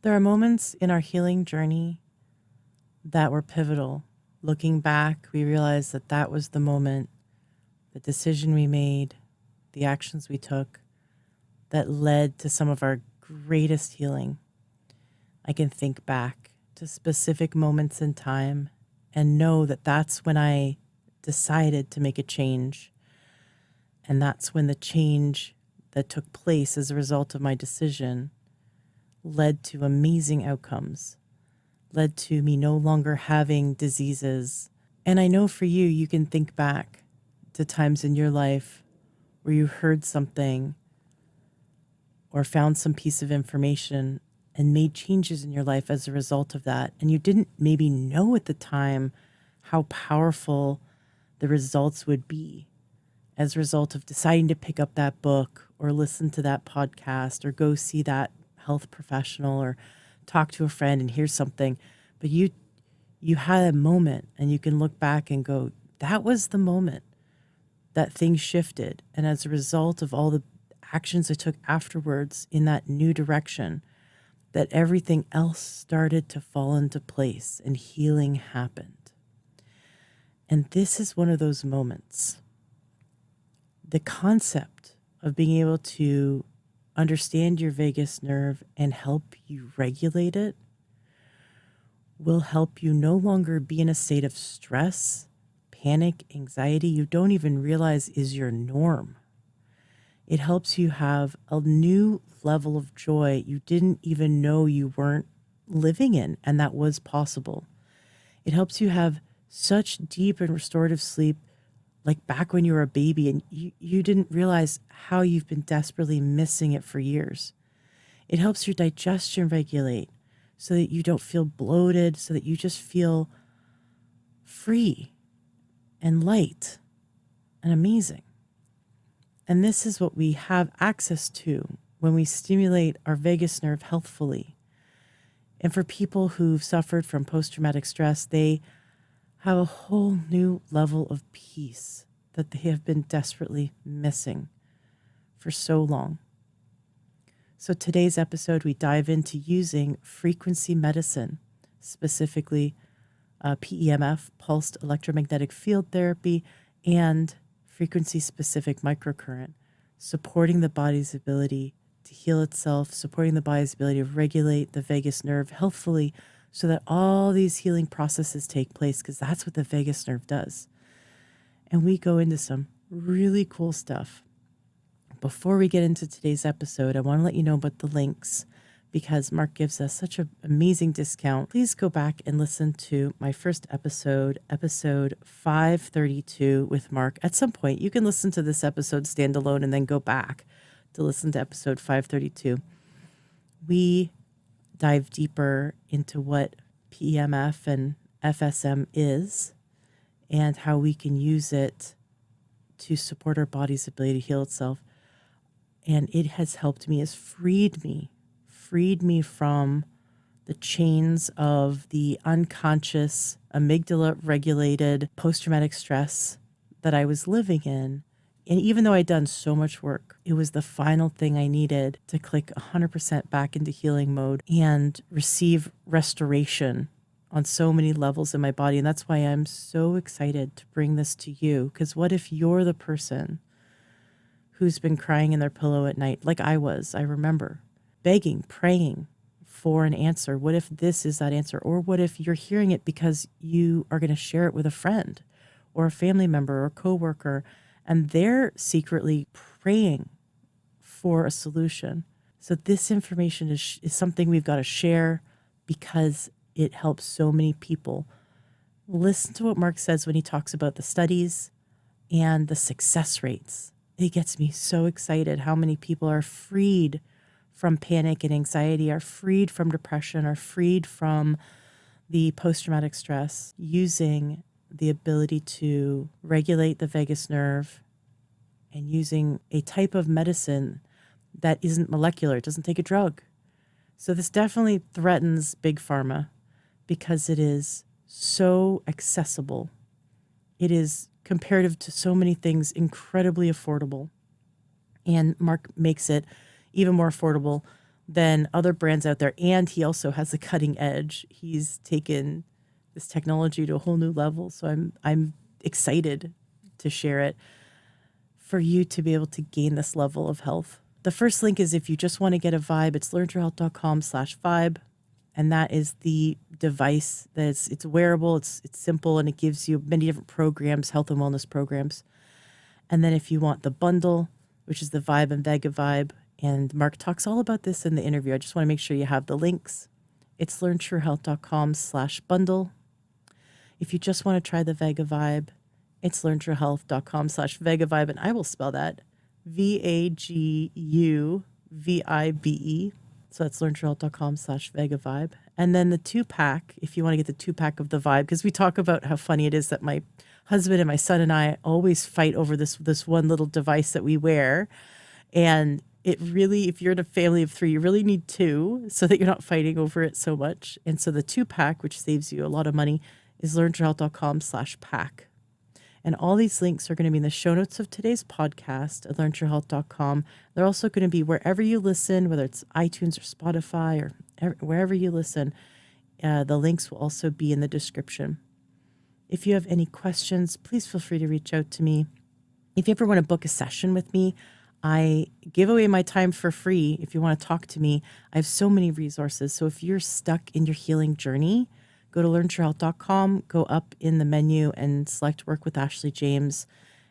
There are moments in our healing journey that were pivotal. Looking back, we realize that that was the moment, the decision we made, the actions we took that led to some of our greatest healing. I can think back to specific moments in time and know that that's when I decided to make a change. And that's when the change that took place as a result of my decision led to amazing outcomes, led to me no longer having diseases. And I know for you, you can think back to times in your life where you heard something or found some piece of information and made changes in your life as a result of that. And you didn't maybe know at the time how powerful the results would be as a result of deciding to pick up that book or listen to that podcast or go see that health professional or talk to a friend and hear something. But you had a moment and you can look back and go, that was the moment that things shifted. And as a result of all the actions I took afterwards in that new direction, that everything else started to fall into place and healing happened. And this is one of those moments. The concept of being able to understand your vagus nerve and help you regulate it will help you no longer be in a state of stress, panic, anxiety you don't even realize is your norm. It helps you have a new level of joy you didn't even know you weren't living in, and that was possible. It helps you have such deep and restorative sleep like back when you were a baby and you didn't realize how you've been desperately missing it for years. It helps your digestion regulate so that you don't feel bloated, so that you just feel free and light and amazing. And this is what we have access to when we stimulate our vagus nerve healthfully. And for people who've suffered from post-traumatic stress, they have a whole new level of peace that they have been desperately missing for so long. So today's episode, we dive into using frequency medicine, specifically PEMF, pulsed electromagnetic field therapy, and frequency-specific microcurrent, supporting the body's ability to heal itself, supporting the body's ability to regulate the vagus nerve healthfully so that all these healing processes take place, because that's what the vagus nerve does. And we go into some really cool stuff. Before we get into today's episode, I want to let you know about the links because Mark gives us such an amazing discount. Please go back and listen to my first episode, episode 532 with Mark. At some point, you can listen to this episode standalone and then go back to listen to episode 532. We dive deeper into what PEMF and FSM is and how we can use it to support our body's ability to heal itself. And it has helped me, has freed me from the chains of the unconscious, amygdala-regulated post-traumatic stress that I was living in. And even though I'd done so much work, it was the final thing I needed to click 100% back into healing mode and receive restoration on so many levels in my body. And that's why I'm so excited to bring this to you. Because what if you're the person who's been crying in their pillow at night, like I was? I remember begging, praying for an answer. What if this is that answer? Or what if you're hearing it because you are going to share it with a friend or a family member or a coworker, and they're secretly praying for a solution? So this information is something we've got to share because it helps so many people. Listen to what Mark says when he talks about the studies and the success rates. It gets me so excited how many people are freed from panic and anxiety, are freed from depression, are freed from the post-traumatic stress using the ability to regulate the vagus nerve and using a type of medicine that isn't molecular. It doesn't take a drug. So this definitely threatens big pharma because it is so accessible. It is, comparative to so many things, incredibly affordable. And Mark makes it even more affordable than other brands out there. And he also has a cutting edge. He's taken this technology to a whole new level. So I'm excited to share it for you to be able to gain this level of health. The first link is if you just want to get a vibe, it's learntourhealth.com/vibe. And that is the device it's wearable, it's simple, and it gives you many different programs, health and wellness programs. And then if you want the bundle, which is the Vibe and Vega Vibe, and Mark talks all about this in the interview. I just want to make sure you have the links. It's learntruehealth.com/bundle. If you just want to try the Vega Vibe, it's learntruehealth.com/Vega Vibe, and I will spell that VAGUVIBE. So that's learntruehealth.com/Vega Vibe. And then the 2-pack, if you want to get the 2-pack of the Vibe, because we talk about how funny it is that my husband and my son and I always fight over this one little device that we wear. And it really, if you're in a family of 3, you really need 2 so that you're not fighting over it so much. And so the 2-pack, which saves you a lot of money, is learntruehealth.com/pack. And all these links are going to be in the show notes of today's podcast at learntruehealth.com. They're also going to be wherever you listen, whether it's iTunes or Spotify or wherever you listen. The links will also be in the description. If you have any questions, please feel free to reach out to me. If you ever want to book a session with me, I give away my time for free. If you want to talk to me, I have so many resources. So if you're stuck in your healing journey, go to learntruehealth.com, go up in the menu and select Work with Ashley James,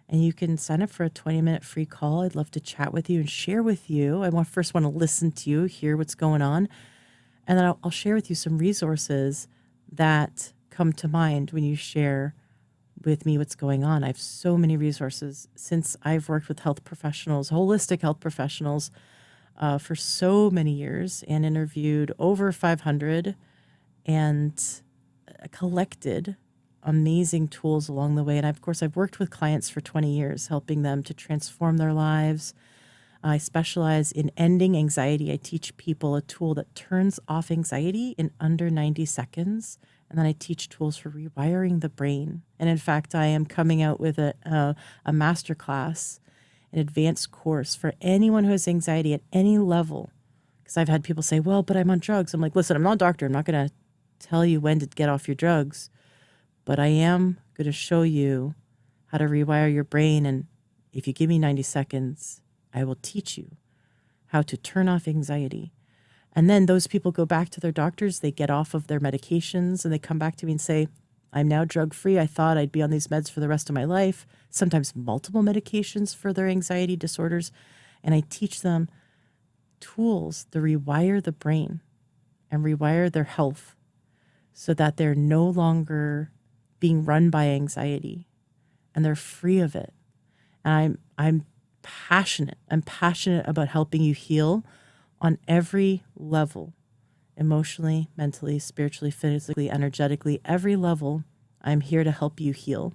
and you can sign up for a 20-minute free call. I'd love to chat with you and share with you. I first want to listen to you, hear what's going on, and then I'll share with you some resources that come to mind when you share with me what's going on. I have so many resources since I've worked with health professionals, holistic health professionals, for so many years and interviewed over 500 and collected amazing tools along the way. And of course, I've worked with clients for 20 years, helping them to transform their lives. I specialize in ending anxiety. I teach people a tool that turns off anxiety in under 90 seconds. And then I teach tools for rewiring the brain. And in fact, I am coming out with a masterclass, an advanced course for anyone who has anxiety at any level. Because I've had people say, well, but I'm on drugs. I'm like, listen, I'm not a doctor. I'm not going to tell you when to get off your drugs, but I am going to show you how to rewire your brain. And if you give me 90 seconds, I will teach you how to turn off anxiety. And then those people go back to their doctors, they get off of their medications, and they come back to me and say, I'm now drug-free. I thought I'd be on these meds for the rest of my life, sometimes multiple medications for their anxiety disorders. And I teach them tools to rewire the brain and rewire their health so that they're no longer being run by anxiety and they're free of it. And I'm passionate. I'm passionate about helping you heal on every level, emotionally, mentally, spiritually, physically, energetically, every level. I'm here to help you heal.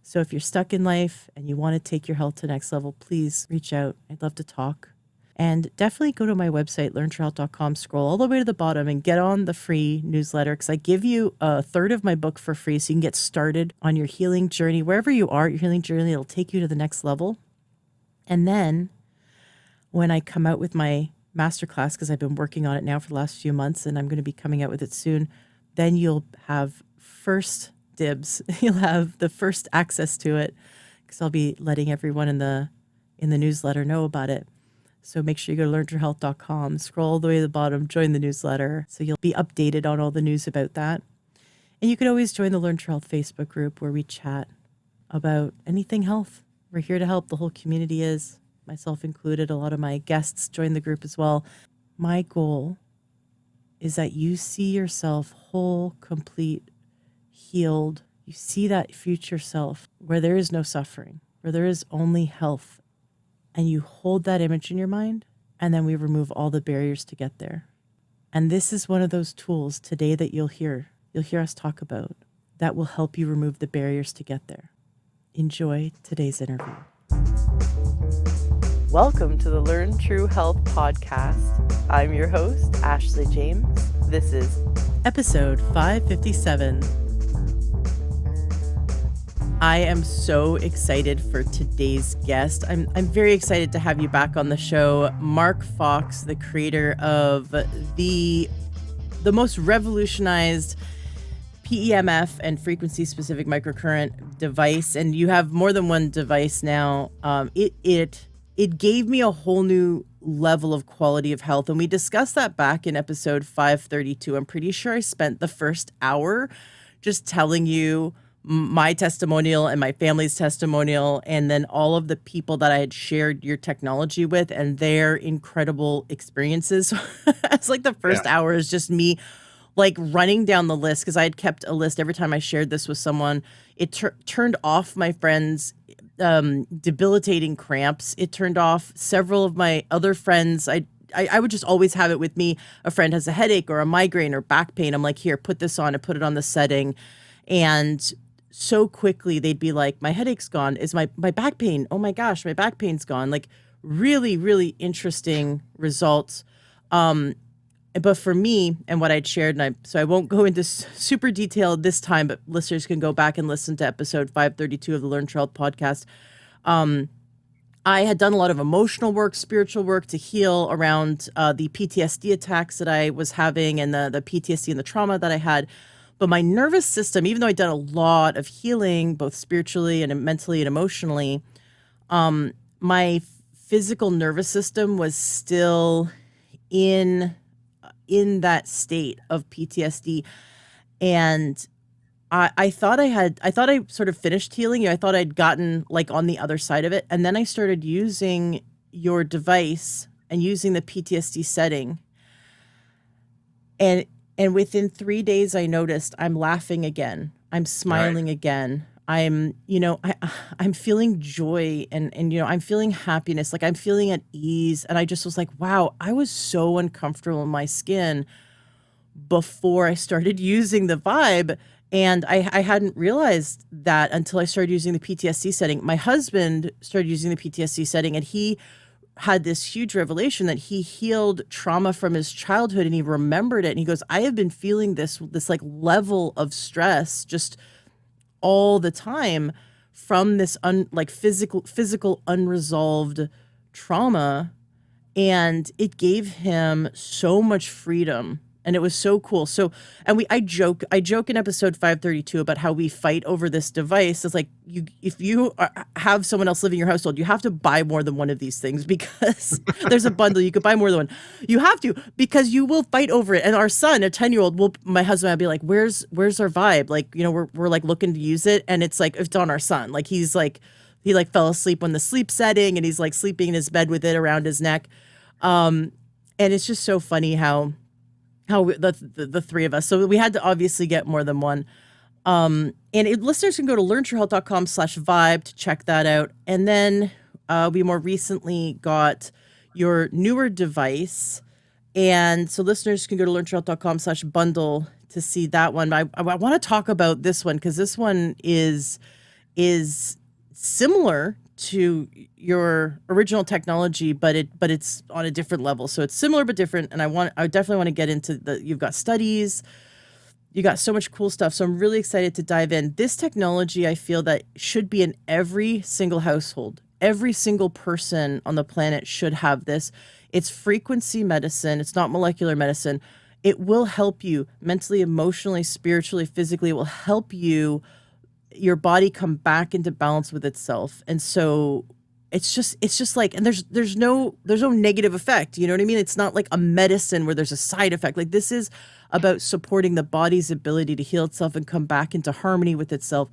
So if you're stuck in life and you want to take your health to the next level, please reach out. I'd love to talk. And definitely go to my website, learntruehealth.com, scroll all the way to the bottom and get on the free newsletter, because I give you a third of my book for free so you can get started on your healing journey. Wherever you are, your healing journey, it'll take you to the next level. And then when I come out with my masterclass, because I've been working on it now for the last few months and I'm going to be coming out with it soon, then you'll have first dibs. You'll have the first access to it because I'll be letting everyone in the newsletter know about it. So make sure you go to learntruehealth.com, scroll all the way to the bottom, join the newsletter. So you'll be updated on all the news about that. And you can always join the Learn True Health Facebook group where we chat about anything health. We're here to help. The whole community is, myself included. A lot of my guests join the group as well. My goal is that you see yourself whole, complete, healed. You see that future self where there is no suffering, where there is only health. And you hold that image in your mind, and then we remove all the barriers to get there. And this is one of those tools today that you'll hear us talk about that will help you remove the barriers to get there. Enjoy today's interview. Welcome to the Learn True Health podcast. I'm your host, Ashley James. This is episode 557. I am so excited for today's guest. I'm very excited to have you back on the show. Mark Fox, the creator of the most revolutionized PEMF and frequency specific microcurrent device, and you have more than one device now. It gave me a whole new level of quality of health, and we discussed that back in episode 532. I'm pretty sure I spent the first hour just telling you my testimonial and my family's testimonial, and then all of the people that I had shared your technology with and their incredible experiences. It's like the first hour is just me like running down the list, because I had kept a list every time I shared this with someone. It turned off my friends' debilitating cramps. It turned off several of my other friends. I would just always have it with me. A friend has a headache or a migraine or back pain. I'm like, here, put this on, and put it on the setting. And so quickly they'd be like, my headache's gone. Is my back pain? Oh my gosh, my back pain's gone. Like really, really interesting results. But for me and what I'd shared, so I won't go into super detail this time, but listeners can go back and listen to episode 532 of the Learn to Health podcast. I had done a lot of emotional work, spiritual work to heal around the PTSD attacks that I was having, and the PTSD and the trauma that I had. But my nervous system, even though I'd done a lot of healing, both spiritually and mentally and emotionally, my physical nervous system was still in that state of PTSD. And I thought I sort of finished healing. I thought I'd gotten like on the other side of it. And then I started using your device and using the PTSD setting. And within 3 days, I noticed I'm laughing again. I'm smiling again. I'm feeling joy and I'm feeling happiness. Like I'm feeling at ease. And I just was like, wow, I was so uncomfortable in my skin before I started using the Vibe. And I hadn't realized that until I started using the PTSD setting. My husband started using the PTSD setting, and he had this huge revelation that he healed trauma from his childhood, and he remembered it. And he goes, I have been feeling this like level of stress just all the time from this physical unresolved trauma. And it gave him so much freedom. And it was so cool. So, and I joke in episode 532 about how we fight over this device. It's like, if you have someone else living in your household, you have to buy more than one of these things, because there's a bundle. You could buy more than one. You have to, because you will fight over it. And our son, a 10-year-old, my husband would be like, where's our Vibe? Like, we're like looking to use it. And it's like, it's on our son. Like he fell asleep when the sleep setting, and he's like sleeping in his bed with it around his neck. And it's just so funny how the three of us. So we had to obviously get more than one. Listeners can go to learntohealth.com/vibe to check that out. And then we more recently got your newer device. And so listeners can go to learntohealth.com/bundle to see that one. I want to talk about this one, because this one is similar to your original technology, but it's on a different level. So it's similar but different. And I definitely want to get into you've got studies, you got so much cool stuff. So I'm really excited to dive in. This technology, I feel that should be in every single household. Every single person on the planet should have this. It's frequency medicine. It's not molecular medicine. It will help you mentally, emotionally, spiritually, physically. It will help your body come back into balance with itself. And so it's just like, and there's no negative effect. You know what I mean? It's not like a medicine where there's a side effect. Like, this is about supporting the body's ability to heal itself and come back into harmony with itself.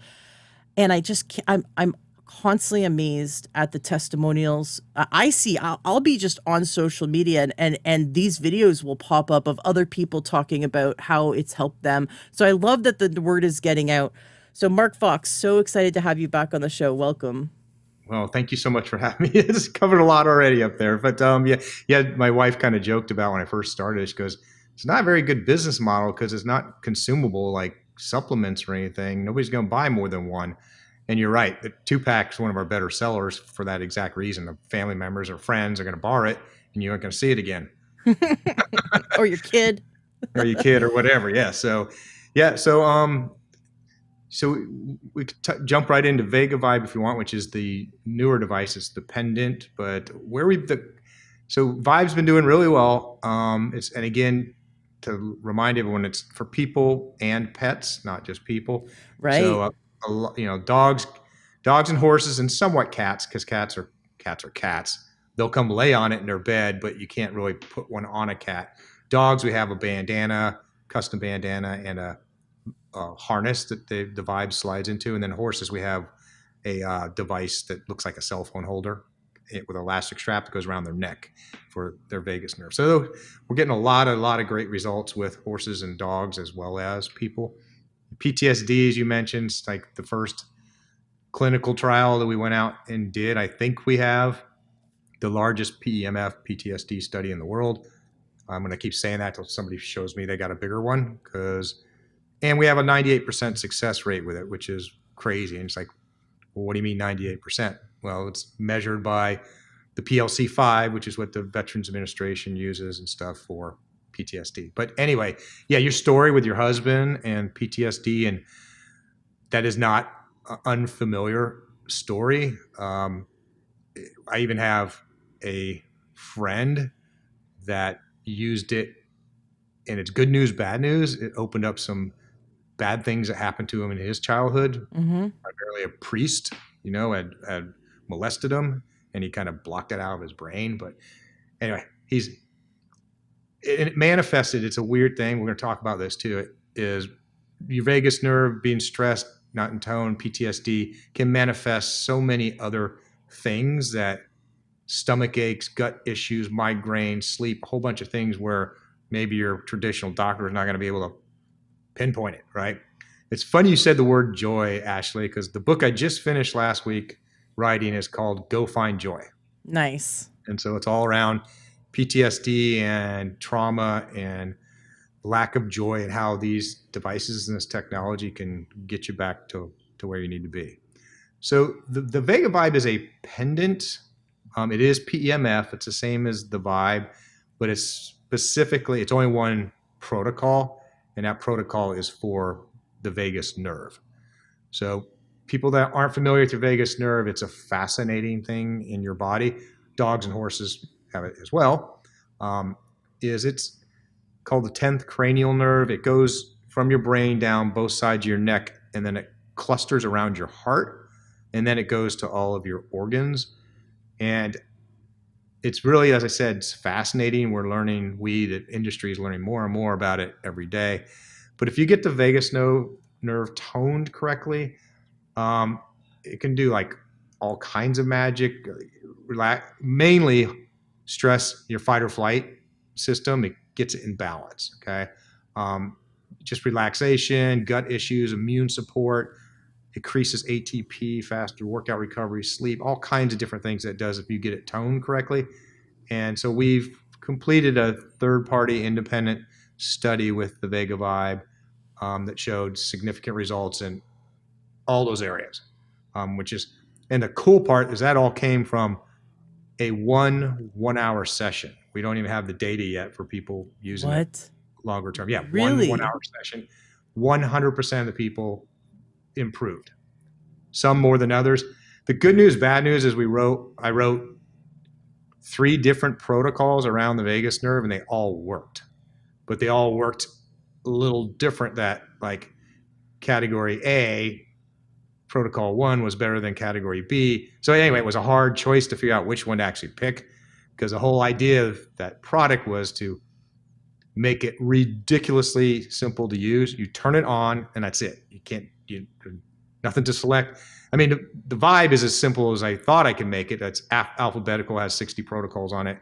And I'm constantly amazed at the testimonials I see. I'll be just on social media, and these videos will pop up of other people talking about how it's helped them. So I love that the word is getting out. So Mark Fox, so excited to have you back on the show. Welcome. Well, thank you so much for having me. It's covered a lot already up there. But yeah, my wife kind of joked about when I first started. She goes, it's not a very good business model because it's not consumable like supplements or anything. Nobody's going to buy more than one. And you're right. The 2-pack is one of our better sellers for that exact reason. The family members or friends are going to borrow it, and you aren't going to see it again. Or your kid. Or your kid or whatever. Yeah. So So we could jump right into Vega Vibe if you want, which is the newer device. It's the pendant, but so Vibe's been doing really well. And again, to remind everyone, it's for people and pets, not just people. Right. So dogs and horses, and somewhat cats, because cats are cats. They'll come lay on it in their bed, but you can't really put one on a cat. Dogs, we have a bandana, custom bandana, and a harness that the Vibe slides into, and then horses, we have a device that looks like a cell phone holder with an elastic strap that goes around their neck for their vagus nerve. So we're getting a lot of great results with horses and dogs as well as people. PTSD, as you mentioned, is like the first clinical trial that we went out and did. I think we have the largest PEMF PTSD study in the world. I'm going to keep saying that till somebody shows me they got a bigger one, and we have a 98% success rate with it, which is crazy. And it's like, well, what do you mean 98%? Well, it's measured by the PLC-5, which is what the Veterans Administration uses and stuff for PTSD. But anyway, yeah, your story with your husband and PTSD, and that is not an unfamiliar story. I even have a friend that used it, and it's good news, bad news. It opened up some bad things that happened to him in his childhood. Mm-hmm. Primarily a priest, had molested him, and he kind of blocked it out of his brain. But anyway, it manifested. It's a weird thing. We're going to talk about this too. It is your vagus nerve being stressed, not in tone. PTSD can manifest so many other things, that stomach aches, gut issues, migraine, sleep, a whole bunch of things where maybe your traditional doctor is not going to be able to pinpoint it, right? It's funny you said the word joy, Ashley, because the book I just finished last week writing is called Go Find Joy. Nice. And so it's all around PTSD and trauma and lack of joy, and how these devices and this technology can get you back to where you need to be. So the Vega Vibe is a pendant. It is PEMF. It's the same as the Vibe, but it's only one protocol, and that protocol is for the vagus nerve. So people that aren't familiar with your vagus nerve, it's a fascinating thing in your body. Dogs and horses have it as well. It's called the 10th cranial nerve. It goes from your brain down both sides of your neck, and then it clusters around your heart, and then it goes to all of your organs. And it's really, as I said, it's fascinating. The industry is learning more and more about it every day. But if you get the vagus nerve toned correctly, it can do like all kinds of magic. Mainly stress your fight or flight system. It gets it in balance. Okay. Just relaxation, gut issues, immune support, increases ATP, faster workout recovery, sleep, all kinds of different things that it does if you get it toned correctly. And so we've completed a third-party independent study with the Vega Vibe that showed significant results in all those areas, and the cool part is that all came from a 1 hour session. We don't even have the data yet for people using it longer term. Yeah, Really? 1 hour session. 100% of the people improved. Some more than others. The good news, bad news is I wrote 3 different protocols around the vagus nerve, and they all worked. But they all worked a little different. That like category A, protocol 1 was better than category B. So anyway, it was a hard choice to figure out which one to actually pick, because the whole idea of that product was to make it ridiculously simple to use. You turn it on and that's it. Nothing to select. I mean, the Vibe is as simple as I thought I can make it. That's alphabetical, has 60 protocols on it,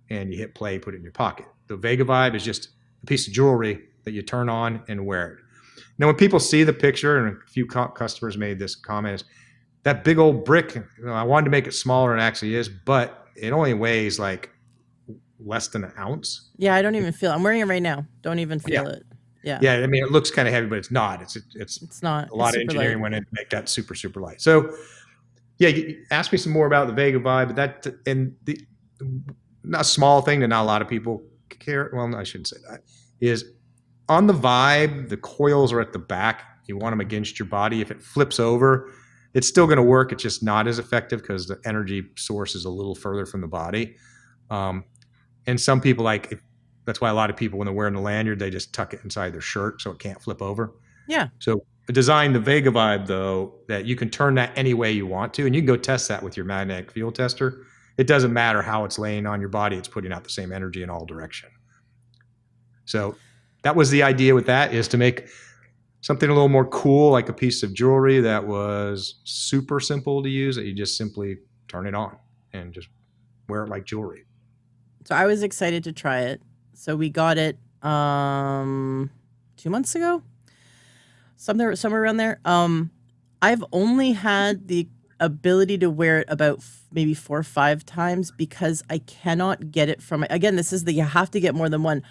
and you hit play, put it in your pocket. The Vega Vibe is just a piece of jewelry that you turn on and wear it. Now, when people see the picture, and a few customers made this comment, is that big old brick, I wanted to make it smaller than it actually is, but it only weighs like less than an ounce. Yeah, I don't even feel it. I'm wearing it right now. Don't even feel it. Yeah. Yeah, I mean, it looks kind of heavy, but it's not. It's not. A lot of engineering went in to make that super, super light. So, yeah, ask me some more about the Vega Vibe. Not a small thing that not a lot of people care. Well, I shouldn't say that. Is on the Vibe, the coils are at the back. You want them against your body. If it flips over, it's still going to work. It's just not as effective because the energy source is a little further from the body. And some people that's why a lot of people, when they're wearing the lanyard, they just tuck it inside their shirt so it can't flip over. Yeah. So I designed the Vega Vibe, though, that you can turn that any way you want to, and you can go test that with your magnetic field tester. It doesn't matter how it's laying on your body. It's putting out the same energy in all direction. So that was the idea with that, is to make something a little more cool, like a piece of jewelry that was super simple to use, that you just simply turn it on and just wear it like jewelry. So I was excited to try it. So we got it 2 months ago, somewhere around there. I've only had the ability to wear it about maybe 4 or 5 times because I cannot get it from, again, this is you have to get more than one.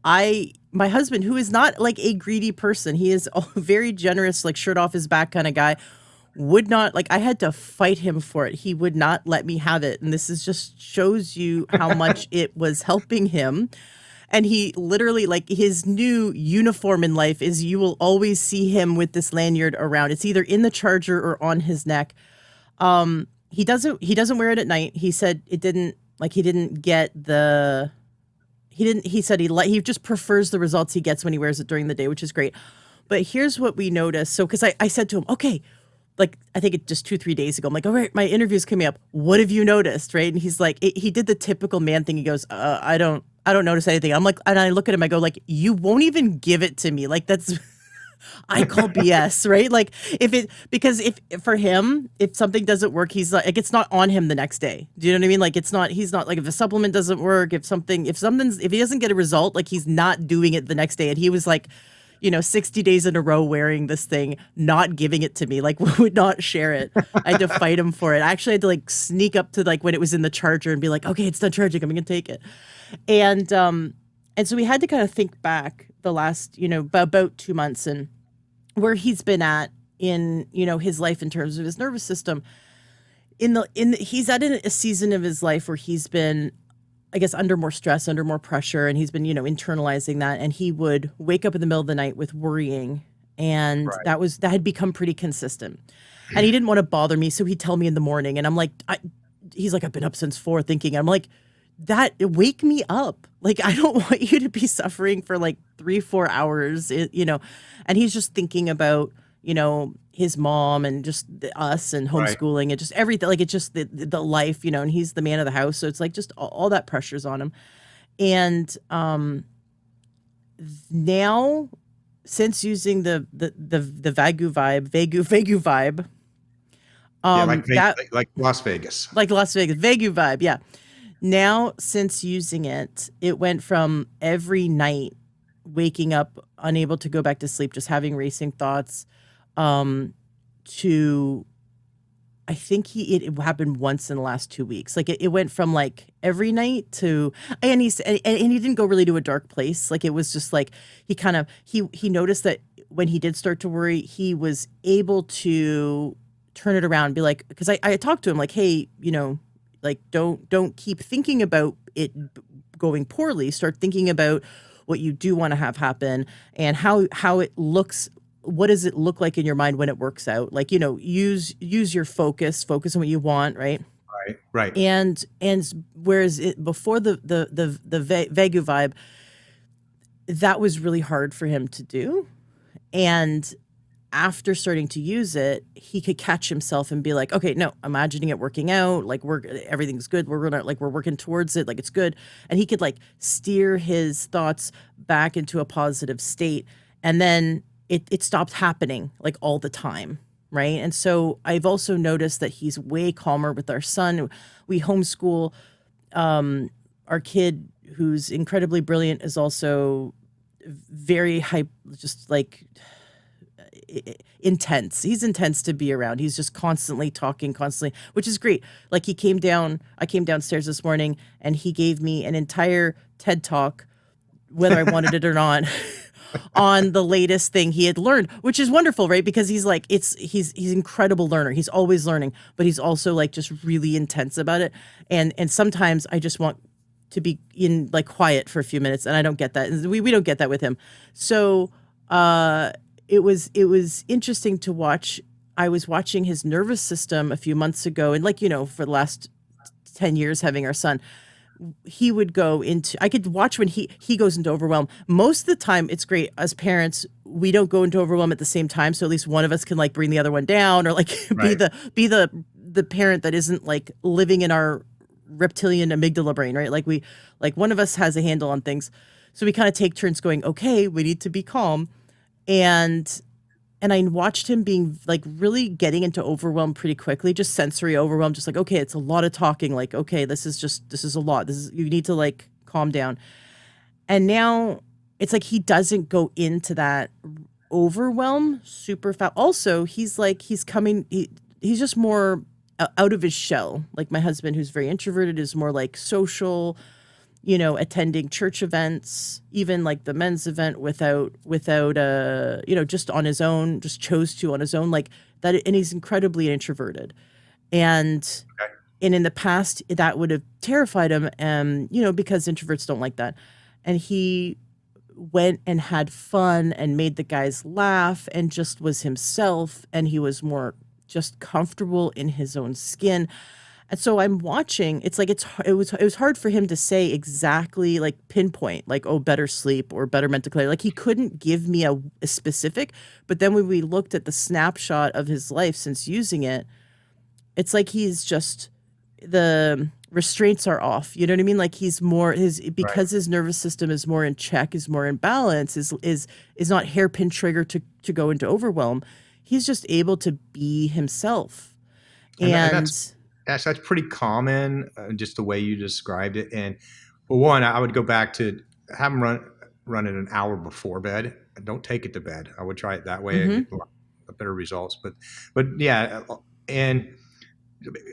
My husband, who is not like a greedy person, he is a very generous, like shirt off his back kind of guy, would not, like, I had to fight him for it. He would not let me have it. And this is just shows you how much it was helping him. And he literally, like, his new uniform in life is you will always see him with this lanyard around. It's either in the charger or on his neck. He doesn't wear it at night. He said he didn't get the, he said he just prefers the results he gets when he wears it during the day, which is great. But here's what we noticed. So, because I said to him, okay, like, I think it just 2-3 days ago, I'm like, all right, my interview's coming up. What have you noticed? Right. And he's like, he did the typical man thing. He goes, I don't notice anything. I'm like, and I look at him, I go, like, you won't even give it to me. Like, that's, I call BS, right? Like, because for him, if something doesn't work, he's like, it's not on him the next day. Do you know what I mean? Like, he's not like, if a supplement doesn't work, if he doesn't get a result, like, he's not doing it the next day. And he was like, 60 days in a row wearing this thing, not giving it to me, like, would not share it. I had to fight him for it. I actually had to, like, sneak up to, like, when it was in the charger and be like, okay, it's done charging, I'm gonna take it. And so we had to kind of think back the last, about 2 months and where he's been at in, his life in terms of his nervous system. He's at a season of his life where he's been, I guess, under more stress, under more pressure, and he's been, internalizing that. And he would wake up in the middle of the night with worrying, and Right. that had become pretty consistent. And he didn't want to bother me, so he'd tell me in the morning, and I'm like, he's like, I've been up since 4 thinking. I'm like, wake me up. Like, I don't want you to be suffering for like 3-4 hours, and he's just thinking about, his mom and just us and homeschooling and just everything. Like, it's just the life, and he's the man of the house. So it's like just all that pressure's on him. And now, since using the Vagu Vibe, like Las Vegas. like Las Vegas, Vagu Vibe, yeah. Now, since using it, it went from every night waking up unable to go back to sleep, just having racing thoughts, to, I think it happened once in the last 2 weeks. Like, it went from like every night to, and he didn't go really to a dark place. Like, it was just like, he noticed that when he did start to worry, he was able to turn it around and be like, because I talked to him like, hey, like, don't keep thinking about it going poorly. Start thinking about what you do want to have happen and how it looks. What does it look like in your mind when it works out? Like, use your focus on what you want, right? Right. And whereas before the Vagu Vibe, that was really hard for him to do. And after starting to use it, he could catch himself and be like, okay, no, imagining it working out, like, everything's good. We're working towards it. Like, it's good. And he could, like, steer his thoughts back into a positive state. And then it stopped happening, like, all the time. Right. And so I've also noticed that he's way calmer with our son. We homeschool. Our kid, who's incredibly brilliant, is also very just like intense. He's intense to be around. He's just constantly talking, which is great. Like, I came downstairs this morning and he gave me an entire TED talk, whether I wanted it or not, on the latest thing he had learned, which is wonderful, right? Because he's like, he's incredible learner. He's always learning, but he's also like just really intense about it. And sometimes I just want to be like quiet for a few minutes, and I don't get that. We don't get that with him. So it was interesting to watch. I was watching his nervous system a few months ago, and like, for the last 10 years having our son, he would go into, I could watch when he goes into overwhelm. Most of the time it's great. As parents, we don't go into overwhelm at the same time, so at least one of us can like bring the other one down, or like Right. be the parent that isn't like living in our reptilian amygdala brain, right? Like one of us has a handle on things. So we kind of take turns going, okay, we need to be calm. And I watched him being like really getting into overwhelm pretty quickly, just sensory overwhelm, just like, okay, it's a lot of talking. Like, okay, this is a lot. You need to like calm down. And now it's like he doesn't go into that overwhelm super fast. Also, he's just more out of his shell. Like my husband, who's very introverted, is more like social, attending church events, even like the men's event without just on his own, just chose to on his own, like that. And he's incredibly introverted. And Okay. and in the past that would have terrified him, because introverts don't like that. And he went and had fun and made the guys laugh and just was himself, and he was more just comfortable in his own skin. And so I'm watching. It's like it was hard for him to say exactly, like pinpoint, like, oh, better sleep or better mental clarity. Like he couldn't give me a specific. But then when we looked at the snapshot of his life since using it, it's like he's just, the restraints are off. You know what I mean? Like he's more Right. because his nervous system is more in check, is more in balance, is not hairpin trigger to go into overwhelm. He's just able to be himself. And And that's pretty common, just the way you described it. And well, one, I would go back to have them run it an hour before bed. Don't take it to bed. I would try it that way and mhm. get a lot better results. But yeah, and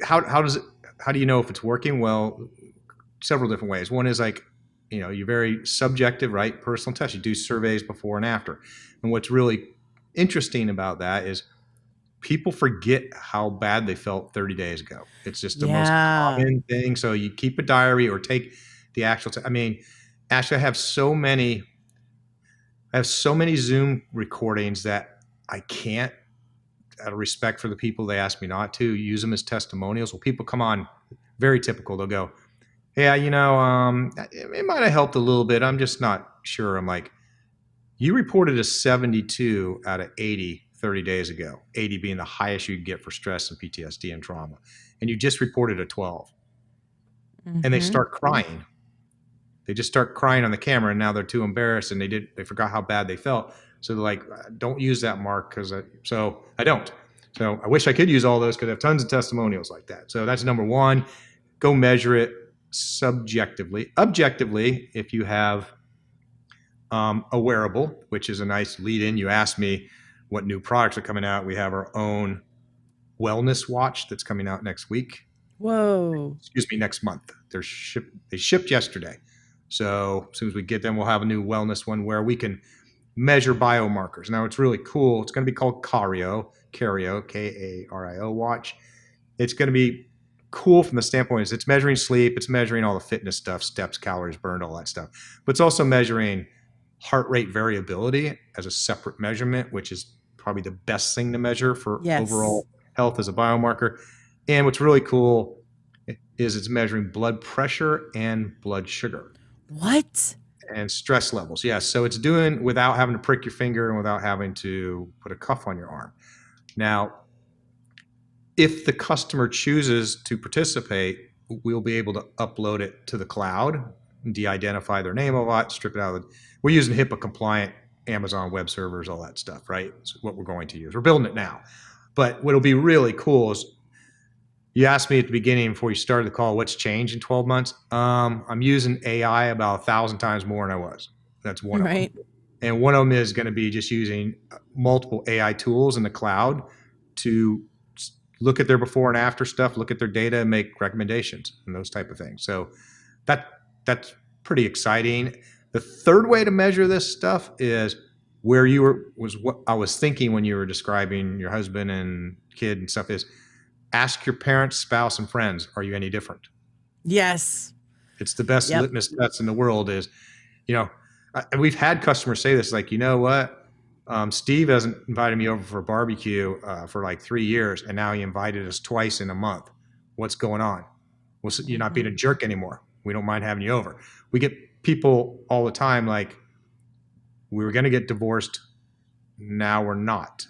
how does it? How do you know if it's working? Well, several different ways. One is like, you're very subjective, right? Personal test. You do surveys before and after. And what's really interesting about that is people forget how bad they felt 30 days ago. It's just the most Yeah. common thing. So you keep a diary or take the actual. I mean, actually, I have so many Zoom recordings that I can't, out of respect for the people they ask me not to, use them as testimonials. Well, people come on, very typical. They'll go, yeah, it might have helped a little bit. I'm just not sure. I'm like, you reported a 72 out of 80 30 days ago, 80 being the highest you could get for stress and PTSD and trauma. And you just reported a 12. And they Mhm. start crying. They just start crying on the camera, and now they're too embarrassed and they forgot how bad they felt. So they're like, don't use that, Mark, so I don't. So I wish I could use all those because I have tons of testimonials like that. So that's number one. Go measure it subjectively. Objectively, if you have a wearable, which is a nice lead in. You asked me what new products are coming out. We have our own wellness watch that's coming out next week. Whoa. Excuse me, next month. They shipped yesterday. So as soon as we get them, we'll have a new wellness one where we can measure biomarkers. Now it's really cool. It's going to be called Cario, Kario watch. It's going to be cool from the standpoint is it's measuring sleep, it's measuring all the fitness stuff, steps, calories burned, all that stuff. But it's also measuring heart rate variability as a separate measurement, which is probably the best thing to measure for Yes. overall health as a biomarker. And what's really cool is it's measuring blood pressure and blood sugar What? and stress levels. Yeah, so it's doing without having to prick your finger and without having to put a cuff on your arm. Now, if the customer chooses to participate, we'll be able to upload it to the cloud, de-identify their name a lot, strip it out. We're using HIPAA compliant Amazon web servers, all that stuff, right? It's what we're going to use. We're building it now. But what'll be really cool is you asked me at the beginning before you started the call, what's changed in 12 months? I'm using AI about 1,000 times more than I was. That's one of them. Right. And one of them is going to be just using multiple AI tools in the cloud to look at their before and after stuff, look at their data, and make recommendations and those type of things. So that's pretty exciting. The third way to measure this stuff is where was what I was thinking when you were describing your husband and kid and stuff is ask your parents, spouse, and friends, are you any different? Yes. It's the best Yep. litmus test in the world is, you know, and we've had customers say this, like, you know what? Steve hasn't invited me over for a barbecue for like 3 years, and now he invited us twice in a month. What's going on? Well, so you're not being a jerk anymore. We don't mind having you over. We get people all the time like, we were going to get divorced, now we're not,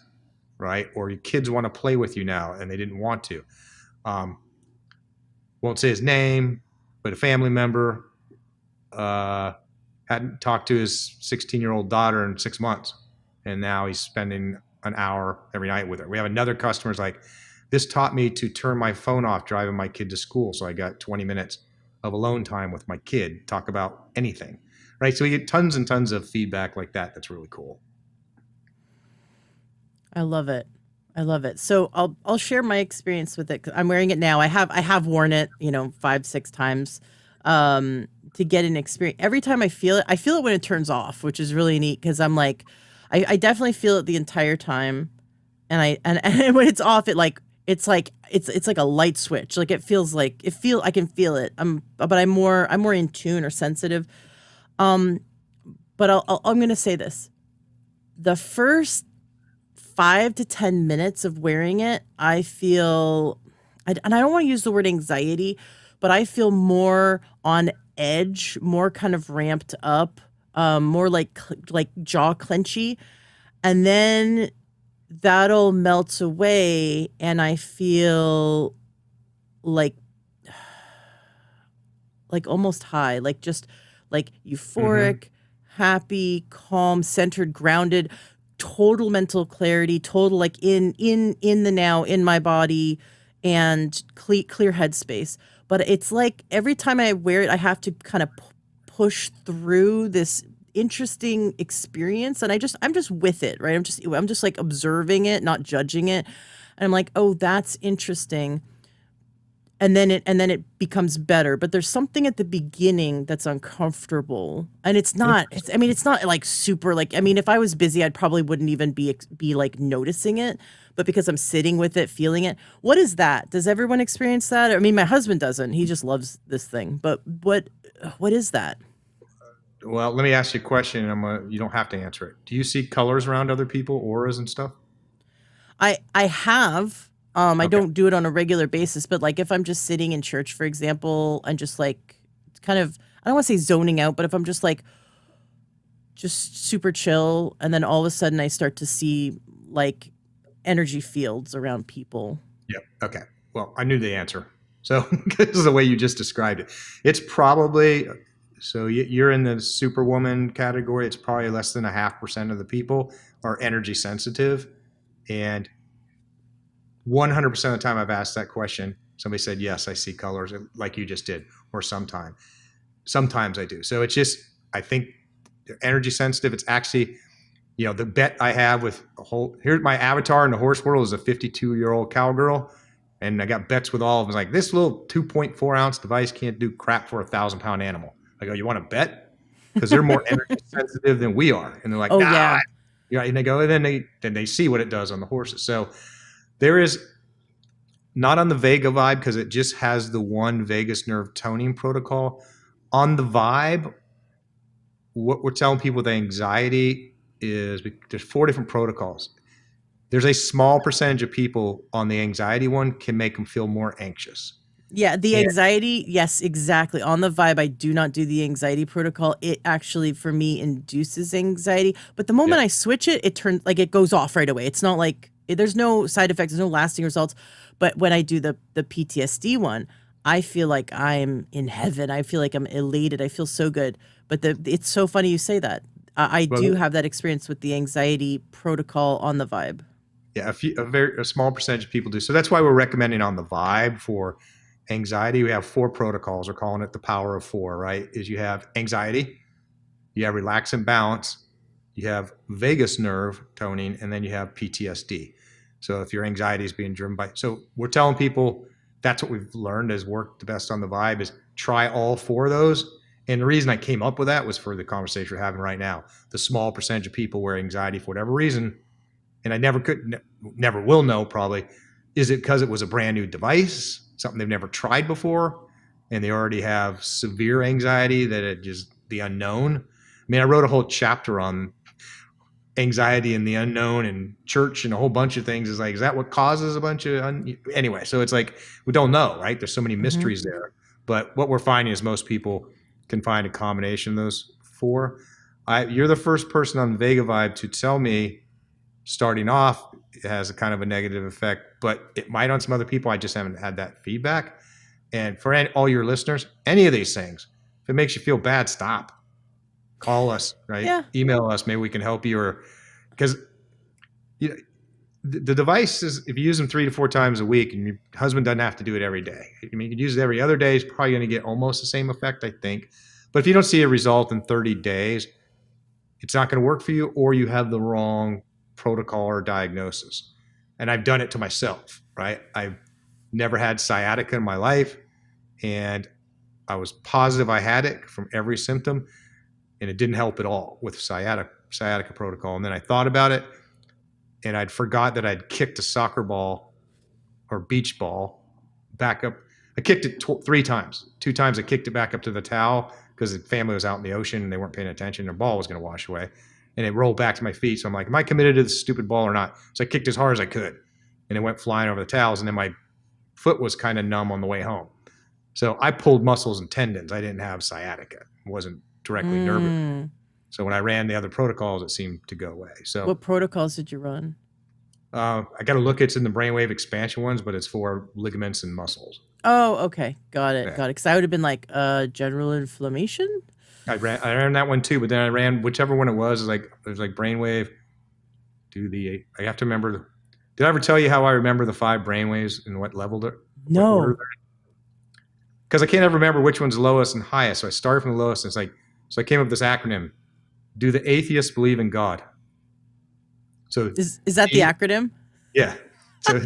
right? Or your kids want to play with you now and they didn't want to. Um, won't say his name, but a family member hadn't talked to his 16-year-old daughter in 6 months, and now he's spending an hour every night with her. We have another customer's like, this taught me to turn my phone off driving my kid to school, so I got 20 minutes of alone time with my kid, talk about anything, right? So we get tons and tons of feedback like that. That's really cool. I love it. I love it. So I'll share my experience with it. 'Cause I'm wearing it now. I have worn it, 5, 6 times, to get an experience. Every time I feel it when it turns off, which is really neat because I'm like, I definitely feel it the entire time, and and when it's off, it's like a light switch. Like I can feel it. But I'm more in tune or sensitive. Um, but I'm gonna say this: the first 5 to 10 minutes of wearing it, I feel, and I don't want to use the word anxiety, but I feel more on edge, more kind of ramped up, more like jaw clenchy, and then that'll melt away, and I feel like almost high, like just like Mm-hmm. euphoric, happy, calm, centered, grounded, total mental clarity, total like in the now, in my body, and clear headspace. But it's like every time I wear it, I have to kind of push through this interesting experience, and I'm just with it, right? I'm just like observing it, not judging it. And I'm like, oh, that's interesting, and then it becomes better, but there's something at the beginning that's uncomfortable, and it's not like super, like, I mean, if I was busy I probably wouldn't even be like noticing it, but because I'm sitting with it, feeling it. What is that? Does everyone experience that? I mean, my husband doesn't. He just loves this thing, but what is that? Well, let me ask you a question. You don't have to answer it. Do you see colors around other people, auras and stuff? I have. I Okay. don't do it on a regular basis, but like if I'm just sitting in church, for example, and just like kind of, I don't want to say zoning out, but if I'm just super chill, and then all of a sudden I start to see like energy fields around people. Yeah. Okay. Well, I knew the answer. So this is the way you just described it. It's probably, so you're in the superwoman category. It's probably less than 0.5% of the people are energy sensitive. And 100% of the time I've asked that question, somebody said, yes, I see colors like you just did, or sometimes I do. So it's just, I think they're energy sensitive. It's actually, the bet I have with here's my avatar in the horse world is a 52-year-old cowgirl. And I got bets with all of them. Like, this little 2.4 ounce device can't do crap for a 1,000 pound animal. I go, you want to bet? Because they're more energy sensitive than we are. And they're like, Oh nah. yeah. Yeah. And they go, and then they see what it does on the horses. So there is not on the Vega vibe because it just has the one vagus nerve toning protocol. On the vibe, what we're telling people with anxiety is there's 4 different protocols. There's a small percentage of people on the anxiety one can make them feel more anxious. Yeah, the And anxiety, yes, exactly. On the vibe, I do not do the anxiety protocol. It actually, for me, induces anxiety. But the moment yep. I switch it, it turns like it goes off right away. It's not like there's no side effects, there's no lasting results. But when I do the PTSD one, I feel like I'm in heaven. I feel like I'm elated. I feel so good. But it's so funny you say that. I do Well, have that experience with the anxiety protocol on the vibe. yeah, a small percentage of people do. So that's why we're recommending on the vibe for anxiety. We have 4 protocols. We're calling it the power of 4, right? Is you have anxiety, you have relax and balance, you have vagus nerve toning, and then you have PTSD. So if your anxiety is being driven by, so we're telling people that's what we've learned has worked the best on the vibe is try all 4 of those. And the reason I came up with that was for the conversation we're having right now. The small percentage of people where anxiety, for whatever reason, and I never will know probably, is it because it was a brand new device, something they've never tried before, and they already have severe anxiety that it just the unknown. I mean, I wrote a whole chapter on anxiety and the unknown and church and a whole bunch of things. Is like, is that what causes a bunch of anyway? So it's like we don't know, right? There's so many mysteries there. But what we're finding is most people can find a combination of those four. You're the first person on Vega Vibe to tell me, starting off, it has a kind of a negative effect, but it might on some other people. I just haven't had that feedback. And for all your listeners, any of these things, if it makes you feel bad, stop. Call us, right? Yeah. Email us. Maybe we can help you. Or because the device is, if you use them 3 to 4 times a week, and your husband doesn't have to do it every day. I mean, you can use it every other day. It's probably going to get almost the same effect, I think. But if you don't see a result in 30 days, it's not going to work for you, or you have the wrong protocol or diagnosis. And I've done it to myself, right? I've never had sciatica in my life, and I was positive I had it from every symptom, and it didn't help at all with sciatica protocol. And then I thought about it, and I'd forgot that I'd kicked a soccer ball or beach ball back up. I kicked it 3 times. 2 times I kicked it back up to the towel because the family was out in the ocean and they weren't paying attention. Their ball was going to wash away, and it rolled back to my feet. So I'm like, am I committed to this stupid ball or not? So I kicked as hard as I could, and it went flying over the towels. And then my foot was kind of numb on the way home. So I pulled muscles and tendons. I didn't have sciatica. It wasn't directly nervous. So when I ran the other protocols, it seemed to go away. So what protocols did you run? I got to look. It's in the brainwave expansion ones, but it's for ligaments and muscles. Oh, okay. Got it. Yeah. Got it. Because I would have been like, general inflammation? I ran that one too, but then I ran whichever one it was. It was like brainwave. I have to remember. Did I ever tell you how I remember the 5 brainwaves and what level they're? No. Because I can't ever remember which one's lowest and highest. So I started from the lowest, and it's like, so I came up with this acronym: Do the atheists believe in God? So is that the acronym? Yeah. So,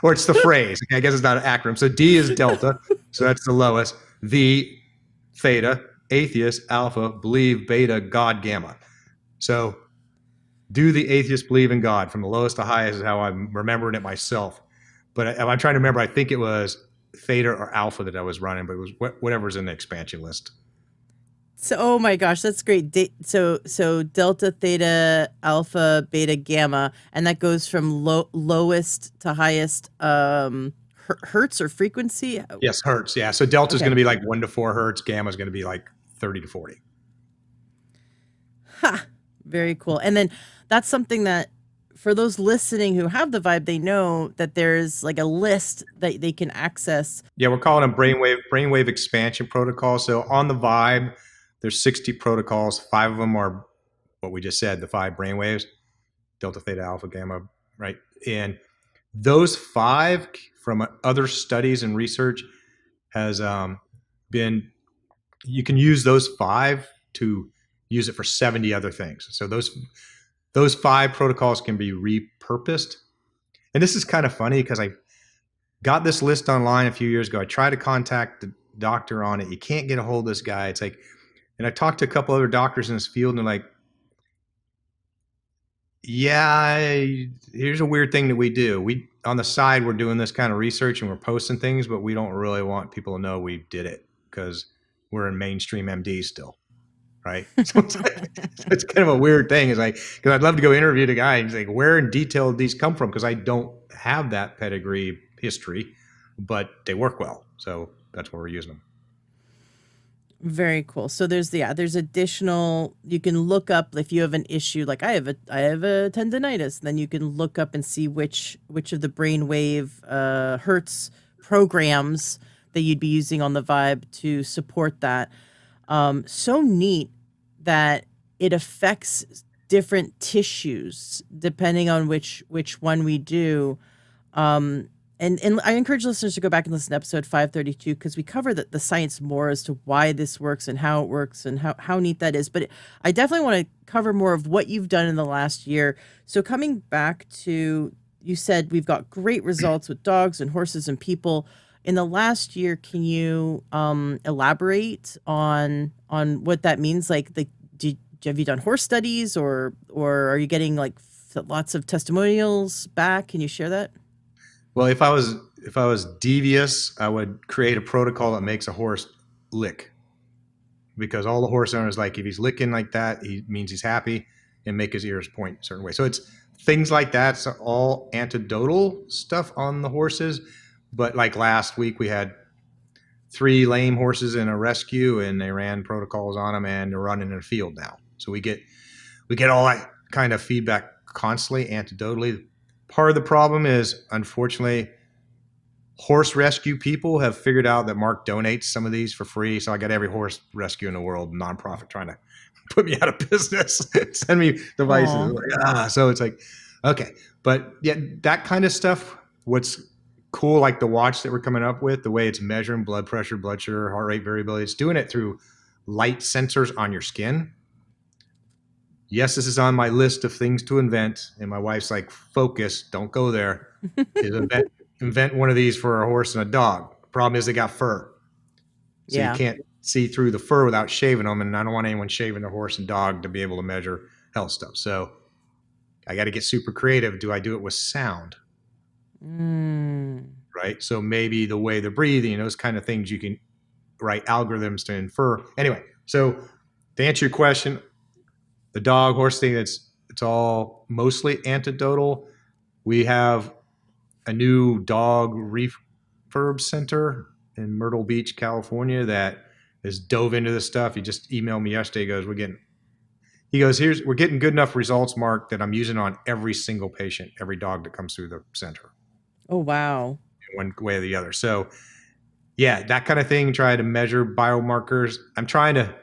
or it's the phrase. I guess it's not an acronym. So D is delta. So that's the lowest. V, theta, atheist, alpha, believe, beta, God, gamma. So do the atheists believe in God? From the lowest to highest is how I'm remembering it myself. But I'm trying to remember, I think it was theta or alpha that I was running, but it was whatever's in the expansion list. So, oh my gosh, that's great. So delta, theta, alpha, beta, gamma, and that goes from lowest to highest hertz or frequency? Yes, hertz. Yeah. So delta is going to be like 1 to 4 hertz. Gamma is going to be like 30 to 40. Ha! Very cool. And then that's something that for those listening who have the vibe, they know that there's like a list that they can access. Yeah, we're calling them brainwave expansion protocols. So on the vibe, there's 60 protocols. 5 of them are what we just said, the 5 brainwaves, delta, theta, alpha, gamma, right? And those 5 from other studies and research has been, you can use those 5 to use it for 70 other things. So those 5 protocols can be repurposed. And this is kind of funny because I got this list online a few years ago. I tried to contact the doctor on it. You can't get a hold of this guy. It's like, and I talked to a couple other doctors in this field, and they're like, yeah, here's a weird thing that we do. We, on the side, we're doing this kind of research and we're posting things, but we don't really want people to know we did it because we're in mainstream MD still. Right. So it's kind of a weird thing. It's like, because I'd love to go interview the guy. He's like, where in detail did these come from? Because I don't have that pedigree history, but they work well. So that's where we're using them. Very cool. So there's additional, you can look up if you have an issue, like I have a tendinitis, then you can look up and see which of the brainwave hertz programs that you'd be using on the vibe to support that. So neat that it affects different tissues depending on which one we do. And I encourage listeners to go back and listen to episode 532 because we cover the science more as to why this works and how it works and how neat that is. But I definitely want to cover more of what you've done in the last year. So coming back to, you said we've got great results with dogs and horses and people. In the last year, can you elaborate on what that means? Like, have you done horse studies or are you getting like lots of testimonials back? Can you share that? Well, if I was devious, I would create a protocol that makes a horse lick, because all the horse owners, like, if he's licking like that, he means he's happy. and make his ears point a certain way. So it's things like that. So all anecdotal stuff on the horses. But like last week, we had 3 lame horses in a rescue, and they ran protocols on them, and they're running in a field now. So we get all that kind of feedback constantly, anecdotally. Part of the problem is, unfortunately, horse rescue people have figured out that Mark donates some of these for free. So I got every horse rescue in the world, nonprofit, trying to put me out of business, send me devices. So it's like, okay. But yeah, that kind of stuff, what's cool, like the watch that we're coming up with, the way it's measuring blood pressure, blood sugar, heart rate variability, it's doing it through light sensors on your skin. Yes, this is on my list of things to invent. And my wife's like, focus, don't go there. Invent one of these for a horse and a dog. Problem is they got fur. So you can't see through the fur without shaving them. And I don't want anyone shaving their horse and dog to be able to measure health stuff. So I got to get super creative. Do I do it with sound? Right. So maybe the way they're breathing, those kind of things you can write algorithms to infer. Anyway, so to answer your question, the dog horse thing, it's all mostly anecdotal. We have a new dog refurb center in Myrtle Beach, California, that has dove into this stuff. He just emailed me yesterday. He goes, we're getting good enough results, Mark, that I'm using on every single patient, every dog that comes through the center. Oh, wow. In one way or the other. So yeah, that kind of thing, try to measure biomarkers. I'm trying to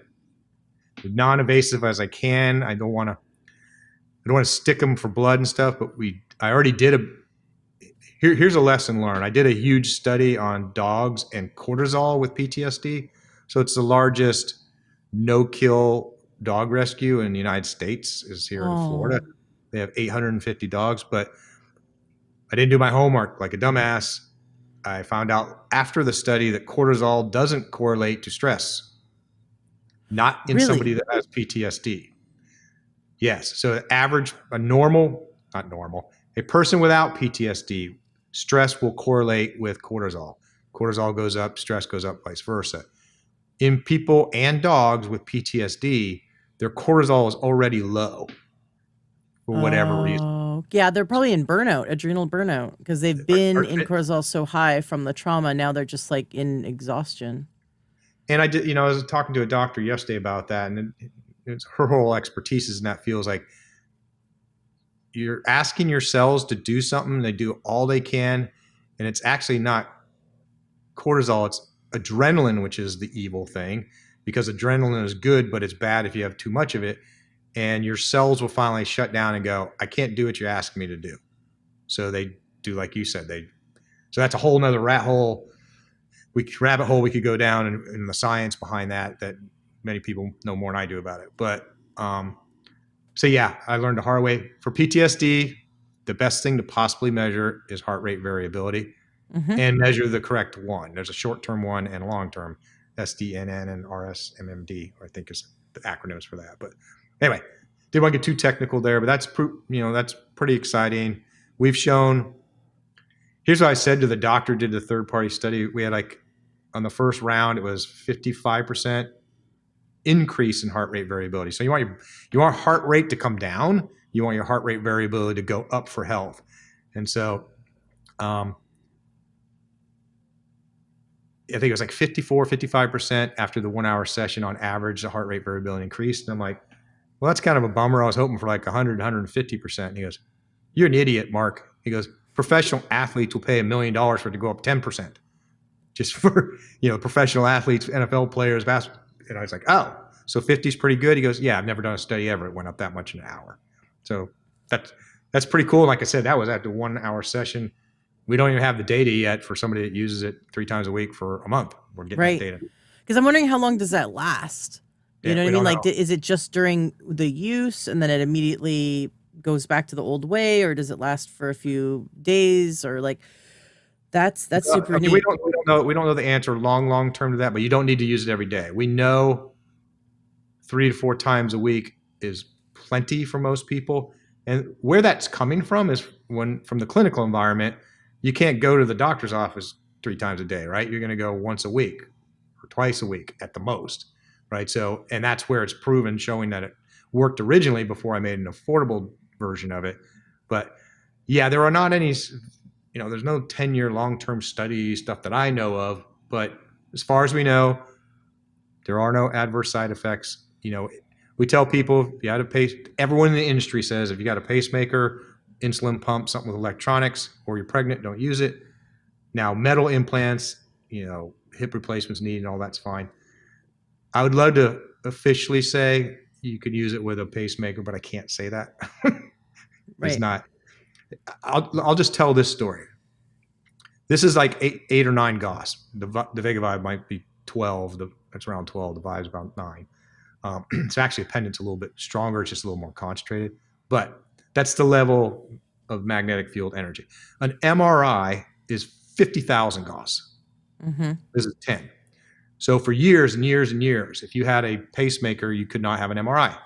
non-invasive as I can. I don't want to stick them for blood and stuff, but I already did here's a lesson learned. I did a huge study on dogs and cortisol with PTSD. So it's the largest no-kill dog rescue in the United States is here in Florida. They have 850 dogs, but I didn't do my homework like a dumbass. I found out after the study that cortisol doesn't correlate to stress, not in somebody that has PTSD. Yes. So a person without PTSD, stress will correlate with cortisol. Cortisol goes up, stress goes up, vice versa. In people and dogs with PTSD, their cortisol is already low for whatever reason. Yeah, they're probably in burnout, adrenal burnout, because they've been in cortisol so high from the trauma. Now they're just like in exhaustion. And I was talking to a doctor yesterday about that, and it's her whole expertise is in that feels like you're asking your cells to do something. They do all they can. And it's actually not cortisol. It's adrenaline, which is the evil thing, because adrenaline is good, but it's bad if you have too much of it. And your cells will finally shut down and go, I can't do what you're asking me to do. So they do, like you said, so that's a whole nother rabbit hole we could go down in the science behind that many people know more than I do about it. But, so yeah, I learned the hard way. For PTSD, the best thing to possibly measure is heart rate variability, and measure the correct one. There's a short-term one and a long-term, SDNN and RSMMD, I think is the acronyms for that. But anyway, didn't want to get too technical there, but that's pretty exciting. We've shown, here's what I said to the doctor, did the third-party study. We had on the first round, it was 55% increase in heart rate variability. So you want heart rate to come down. You want your heart rate variability to go up for health. And so I think it was like 55% after the 1 hour session on average, the heart rate variability increased. And I'm like, well, that's kind of a bummer. I was hoping for like 100, 150%. And he goes, you're an idiot, Mark. He goes, professional athletes will pay $1 million for it to go up 10%. Just for, professional athletes, NFL players, basketball. And I was like, oh, so 50 is pretty good. He goes, yeah, I've never done a study ever. It went up that much in an hour. So that's pretty cool. And like I said, that was at the 1 hour session. We don't even have the data yet for somebody that uses it 3 times a week for a month. We're getting that data. Because I'm wondering how long does that last? You know what I mean? Like, is it just during the use and then it immediately goes back to the old way, or does it last for a few days, or like? That's super neat. We don't know the answer long term to that, but you don't need to use it every day. We know 3 to 4 times a week is plenty for most people. And where that's coming from is from the clinical environment, you can't go to the doctor's office 3 times a day, right? You're going to go once a week or twice a week at the most, right? So, and that's where it's proven, showing that worked originally before I made an affordable version of it. But yeah, there are not any, there's no 10-year long-term study stuff that I know of. But as far as we know, there are no adverse side effects. We tell people if you had a everyone in the industry says if you got a pacemaker, insulin pump, something with electronics, or you're pregnant, don't use it. Now, metal implants, hip replacements needed, all that's fine. I would love to officially say you could use it with a pacemaker, but I can't say that. It's not. I'll just tell this story. This is like eight or 9 Gauss. The Vega Vibe might be 12. It's around 12. The Vibe's about 9. It's actually a pendant's a little bit stronger. It's just a little more concentrated. But that's the level of magnetic field energy. An MRI is 50,000 Gauss. Mm-hmm. This is 10. So for years and years and years, if you had a pacemaker, you could not have an MRI.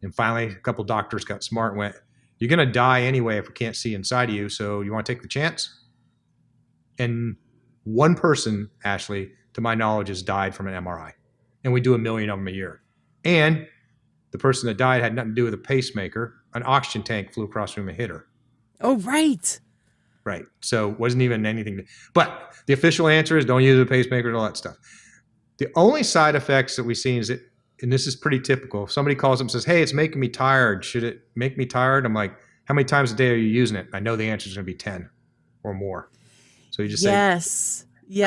And finally, a couple doctors got smart and went, you're going to die anyway if we can't see inside of you. So you want to take the chance? And one person, Ashley, to my knowledge, has died from an MRI. And we do 1 million of them a year. And the person that died had nothing to do with a pacemaker. An oxygen tank flew across the room and hit her. Oh, right. Right. So it wasn't even anything. But the official answer is don't use a pacemaker and all that stuff. The only side effects that we've seen is that, and this is pretty typical, if somebody calls up and says, hey, it's making me tired. Should it make me tired? I'm like, how many times a day are you using it? I know the answer is going to be 10 or more. So you just say,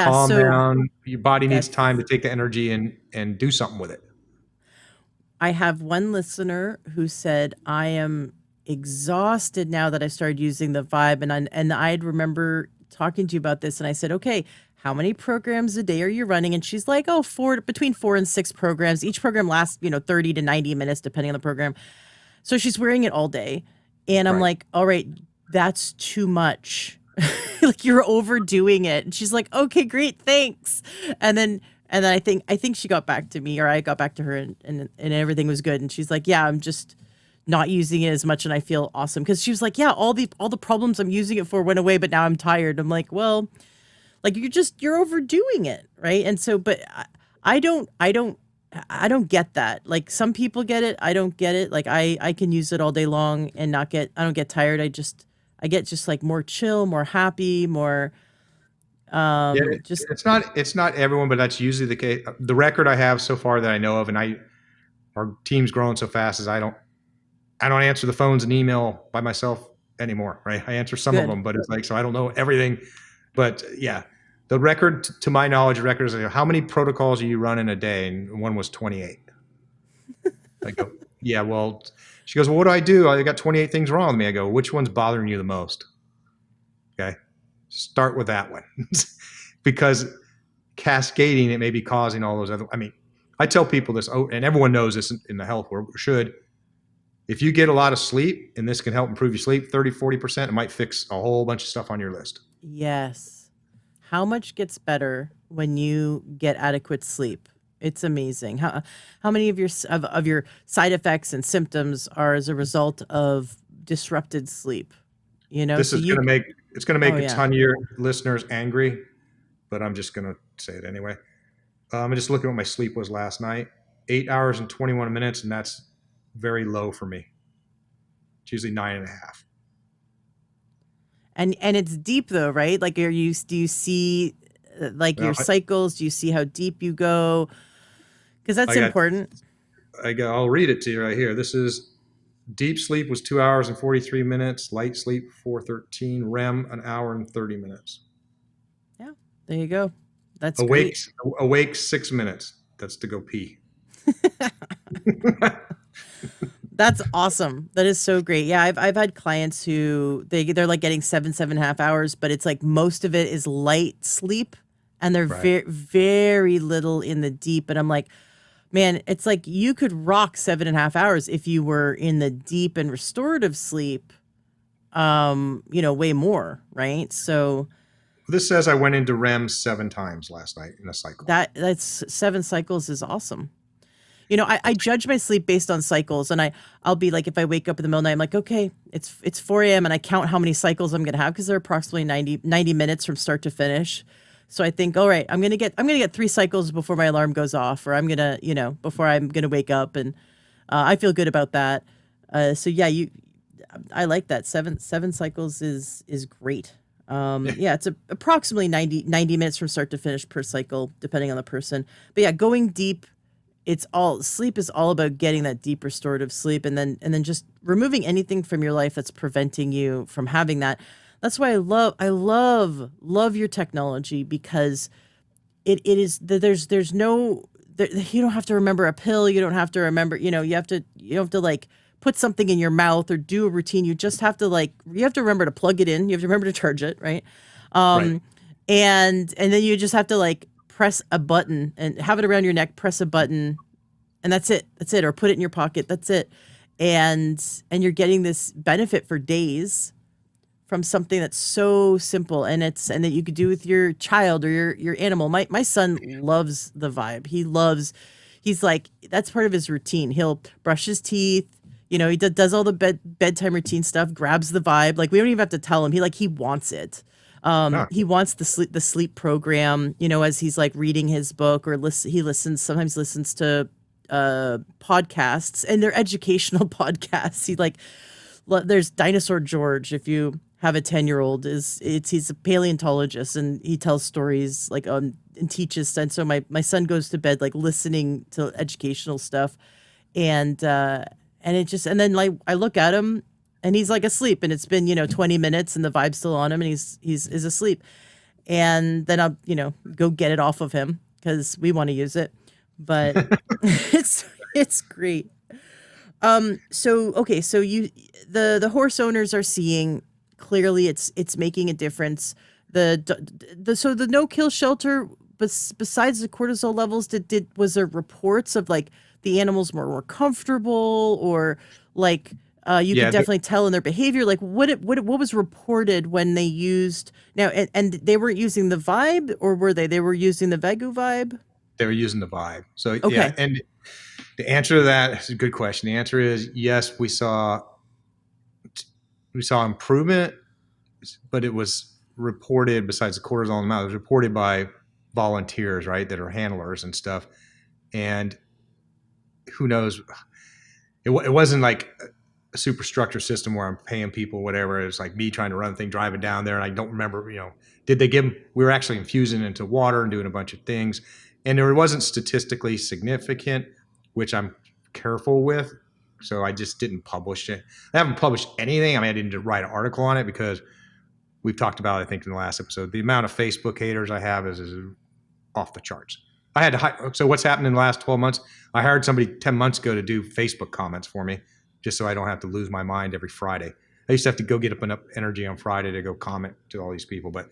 calm down. Your body needs time to take the energy and do something with it. I have one listener who said, I am exhausted now that I started using the Vibe. And I'd remember talking to you about this. And I said, okay, how many programs a day are you running? And she's like, between 4 and 6 programs. Each program lasts, 30 to 90 minutes, depending on the program. So she's wearing it all day. And I'm like, all right, that's too much. Like you're overdoing it. And she's like, okay, great. Thanks. And then I think she got back to me, or I got back to her and everything was good. And she's like, yeah, I'm just not using it as much. And I feel awesome. Cause she was like, yeah, all the problems I'm using it for went away, but now I'm tired. I'm like, well, like you're overdoing it. Right. And so, but I don't get that. Like some people get it. I don't get it. Like I can use it all day long and I don't get tired. I get just like more chill, more happy, more, it's not everyone, but that's usually the case. The record I have so far that I know of, and our team's growing so fast is I don't answer the phones and email by myself anymore. Right. I answer some of them, but it's like, so I don't know everything, but yeah. The record, to my knowledge, the record is like, how many protocols are you running a day? And one was 28. I go, yeah, well, she goes, well, what do I do? I got 28 things wrong with me. I go, which one's bothering you the most? Okay. Start with that one. Because cascading, it may be causing all those other, I tell people this, and everyone knows this in the health world, if you get a lot of sleep, and this can help improve your sleep, 30, 40%, it might fix a whole bunch of stuff on your list. Yes. How much gets better when you get adequate sleep? It's amazing. How many of your side effects and symptoms are as a result of disrupted sleep? This is going to make a ton of your listeners angry, but I'm just going to say it anyway. I'm just looking at what my sleep was last night. 8 hours and 21 minutes, and that's very low for me. It's usually 9.5. And it's deep though, right? Like, do you see like your cycles? Do you see how deep you go? Because that's important. I'll read it to you right here. This is deep sleep was 2 hours and 43 minutes. Light sleep 4:13. REM 1 hour and 30 minutes. Yeah, there you go. That's awake. Great. Awake 6 minutes. That's to go pee. That's awesome. That is so great. Yeah, I've had clients who they're like getting 7.5 hours, but it's like most of it is light sleep, and they're very very little in the deep. And I'm like, man, it's like you could rock 7.5 hours if you were in the deep and restorative sleep. Way more, right? So this says I went into REM 7 times last night in a cycle. That's 7 cycles is awesome. I judge my sleep based on cycles, and I'll be like, if I wake up in the middle of the night, I'm like, okay, it's 4 a.m. and I count how many cycles I'm going to have because they're approximately 90 minutes from start to finish. So I think, all right, I'm going to get 3 cycles before my alarm goes off, or I'm going to, before I'm going to wake up. And I feel good about that. So yeah, I like that. Seven cycles is great. Yeah, it's approximately 90 minutes from start to finish per cycle, depending on the person. But yeah, going deep, it's all sleep is all about getting that deep restorative sleep, and then just removing anything from your life that's preventing you from having that. That's why I love your technology, because it is there's no you don't have to remember a pill, you don't have to remember, you don't have to like put something in your mouth or do a routine. You just have to you have to remember to plug it in, you have to remember to charge it, right? Right. um and then you just have to like press a button and have it around your neck, press a button, and that's it, or put it in your pocket, that's it. And you're getting this benefit for days from something that's so simple, and that you could do with your child or your animal. My son loves the vibe. He's like, that's part of his routine. He'll brush his teeth, he does all the bedtime routine stuff, grabs the vibe. Like, we don't even have to tell him. He wants it. Oh, He wants the sleep program, as he's like reading his book, or sometimes listens to podcasts, and they're educational podcasts. There's Dinosaur George. If you have a 10-year-old, he's a paleontologist, and he tells stories and teaches. And so my son goes to bed like listening to educational stuff, and it just, and then like I look at him, and he's like asleep, and it's been 20 minutes, and the vibe's still on him, and he's asleep. And then I'll go get it off of him because we want to use it. But it's great. So okay, so the horse owners are seeing clearly it's making a difference. So the no kill shelter, besides the cortisol levels, was there reports of like the animals more comfortable, or like you could yeah. definitely tell in their behavior, like what was reported when they used now, and they weren't using the vibe, or were they were using the Vegu vibe? They were using the vibe. So yeah, Okay. and the answer to that is a good question. The answer is yes. We saw improvement, but it was reported, besides the cortisol amount, it was reported by volunteers, right, that are handlers and stuff. And who knows? It wasn't like a superstructure system where I'm paying people whatever. It's like me trying to run the thing, driving down there, and I don't remember. Did they give them? We were actually infusing it into water and doing a bunch of things, and it wasn't statistically significant, which I'm careful with. So I just didn't publish it. I haven't published anything. I mean, I didn't write an article on it because we've talked about, I think, in the last episode, the amount of Facebook haters I have is off the charts. I had to so what's happened in the last 12 months? I hired somebody 10 months ago to do Facebook comments for me, just so I don't have to lose my mind every Friday. I used to have to go get up enough energy on Friday to go comment to all these people. But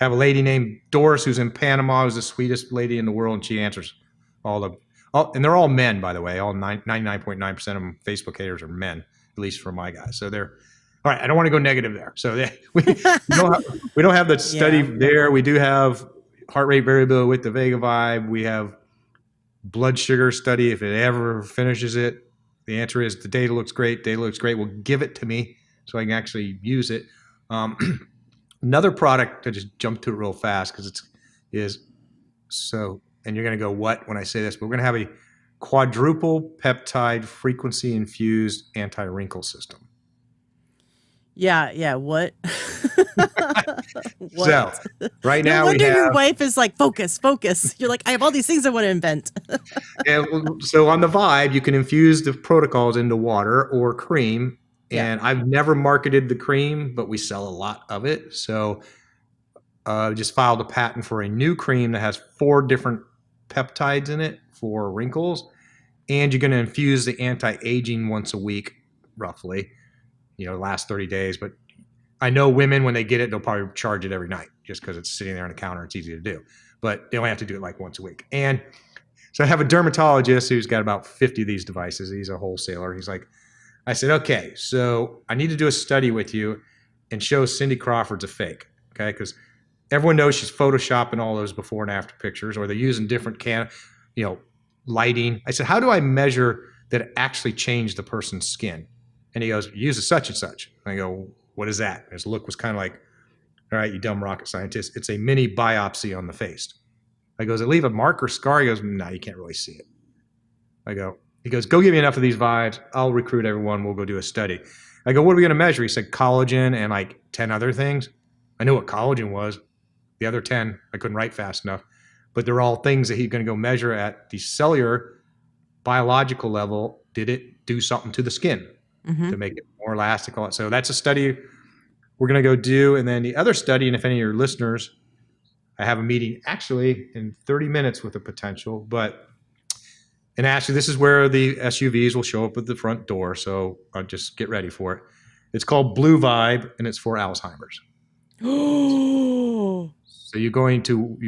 I have a lady named Doris who's in Panama, who's the sweetest lady in the world, and she answers and they're all men, by the way. All 99.9% of them Facebook haters are men, at least for my guys. So they're all right. I don't want to go negative there. So we don't have the study Yeah. there. We do have heart rate variability with the Vega Vibe. We have blood sugar study. If it ever finishes it, the answer is the data looks great. Data looks great. Well, give it to me so I can actually use it. Another product, I just jumped to it real fast because and you're going to go, what, when I say this, but we're going to have a quadruple peptide frequency infused anti-wrinkle system. Yeah. What? What? So right No now we wonder your have, wife is like, focus. You're like, I have all these things I want to invent. so on the Vibe, you can infuse the protocols into water or cream. Yeah. And I've never marketed the cream, but we sell a lot of it. So just filed a patent for a new cream that has 4 different peptides in it for wrinkles. And you're going to infuse the anti-aging once a week, roughly, last 30 days. But I know women, when they get it, they'll probably charge it every night just because it's sitting there on the counter. It's easy to do, but they only have to do it like once a week. And so I have a dermatologist who's got about 50 of these devices. He's a wholesaler. He's like, I said, okay, so I need to do a study with you and show Cindy Crawford's a fake. Okay. Because everyone knows she's photoshopping all those before and after pictures, or they're using different lighting. I said, how do I measure that it actually changed the person's skin? And he goes, use a such and such. And I go, what is that? And his look was kind of like, all right, you dumb rocket scientist. It's a mini biopsy on the face. I goes, it leave a mark or scar? He goes, no, you can't really see it. I go, He goes, go give me enough of these vibes. I'll recruit everyone. We'll go do a study. I go, what are we going to measure? He said collagen and like 10 other things. I knew what collagen was. The other 10, I couldn't write fast enough. But they're all things that he's going to go measure at the cellular biological level. Did it do something to the skin to make it more elastic? So that's a study we're going to go do. And then the other study, and if any of your listeners, I have a meeting actually in 30 minutes with a potential, and actually this is where the SUVs will show up at the front door. So I'll just get ready for it. It's called Blue Vibe, and it's for Alzheimer's. So you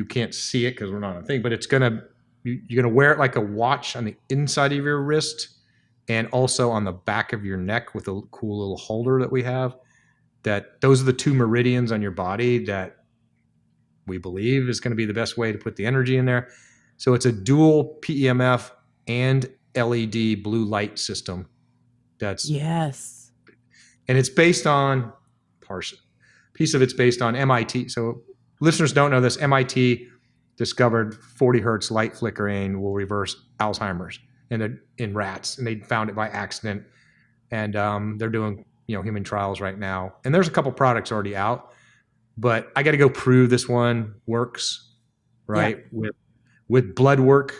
can't see it because we're not on a thing, but you're going to wear it like a watch on the inside of your wrist and also on the back of your neck with a cool little holder that we have. Those are the two meridians on your body that we believe is going to be the best way to put the energy in there. So it's a dual PEMF and LED blue light system. Yes. And it's based on piece of it's based on MIT. So listeners don't know this. MIT discovered 40 hertz light flickering will reverse Alzheimer's in rats, and they found it by accident. And they're doing human trials right now. And there's a couple products already out, but I got to go prove this one works, right? Yeah. With blood work,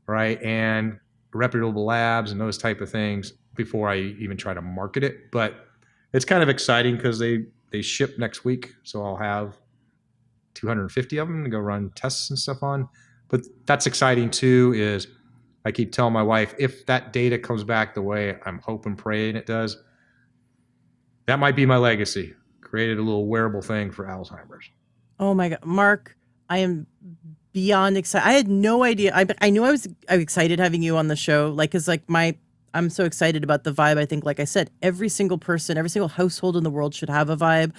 right, and reputable labs and those type of things before I even try to market it. But it's kind of exciting because they ship next week, so I'll have 250 of them to go run tests and stuff on. But that's exciting too. Is I keep telling my wife, if that data comes back the way I'm hoping, praying it does, that might be my legacy. Created a little wearable thing for Alzheimer's. Oh my God, Mark, I am beyond excited. I had no idea. I knew I was excited having you on the show. I'm so excited about the vibe. I think, like I said, every single person, every single household in the world should have a vibe.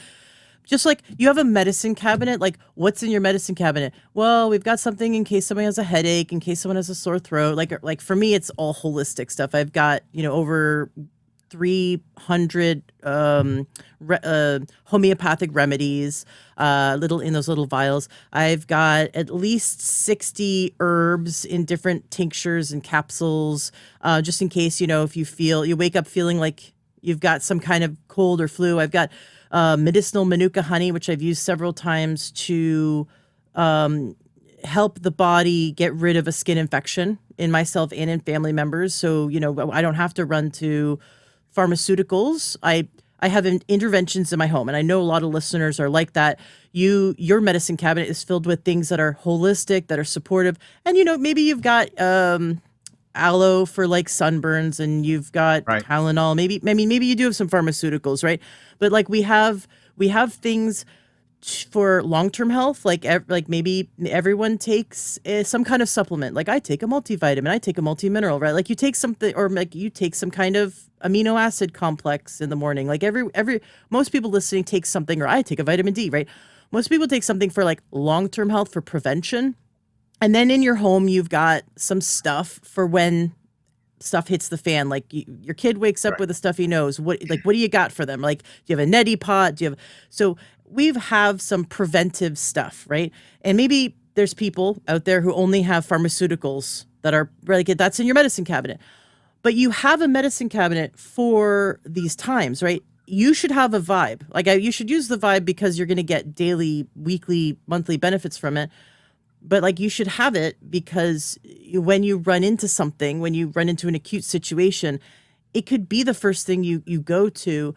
Just like you have a medicine cabinet, like what's in your medicine cabinet? Well, we've got something in case somebody has a headache, in case someone has a sore throat. Like for me, it's all holistic stuff. I've got, over 300 homeopathic remedies, in those little vials. I've got at least 60 herbs in different tinctures and capsules, just in case, if you wake up feeling like you've got some kind of cold or flu. I've got medicinal manuka honey, which I've used several times to help the body get rid of a skin infection in myself and in family members. So, I don't have to run to pharmaceuticals. I have interventions in my home, and I know a lot of listeners are like that. Your medicine cabinet is filled with things that are holistic, that are supportive, and maybe you've got aloe for like sunburns, and you've got Tylenol. Maybe you do have some pharmaceuticals, right? But like we have things for long-term health, like maybe everyone takes some kind of supplement. Like I take a multivitamin, I take a multi-mineral, right? Like you take something, or like you take some kind of amino acid complex in the morning. Like most people listening take something, or I take a vitamin D, right? Most people take something for like long-term health, for prevention. And then in your home, you've got some stuff for when stuff hits the fan. Like your kid wakes up with a stuffy nose. What do you got for them? Like, do you have a neti pot? So we have some preventive stuff, right? And maybe there's people out there who only have pharmaceuticals that are like, that's in your medicine cabinet. But you have a medicine cabinet for these times, right? You should have a vibe. You should use the vibe because you're going to get daily, weekly, monthly benefits from it. But like you should have it because when you run into something, when you run into an acute situation, it could be the first thing you go to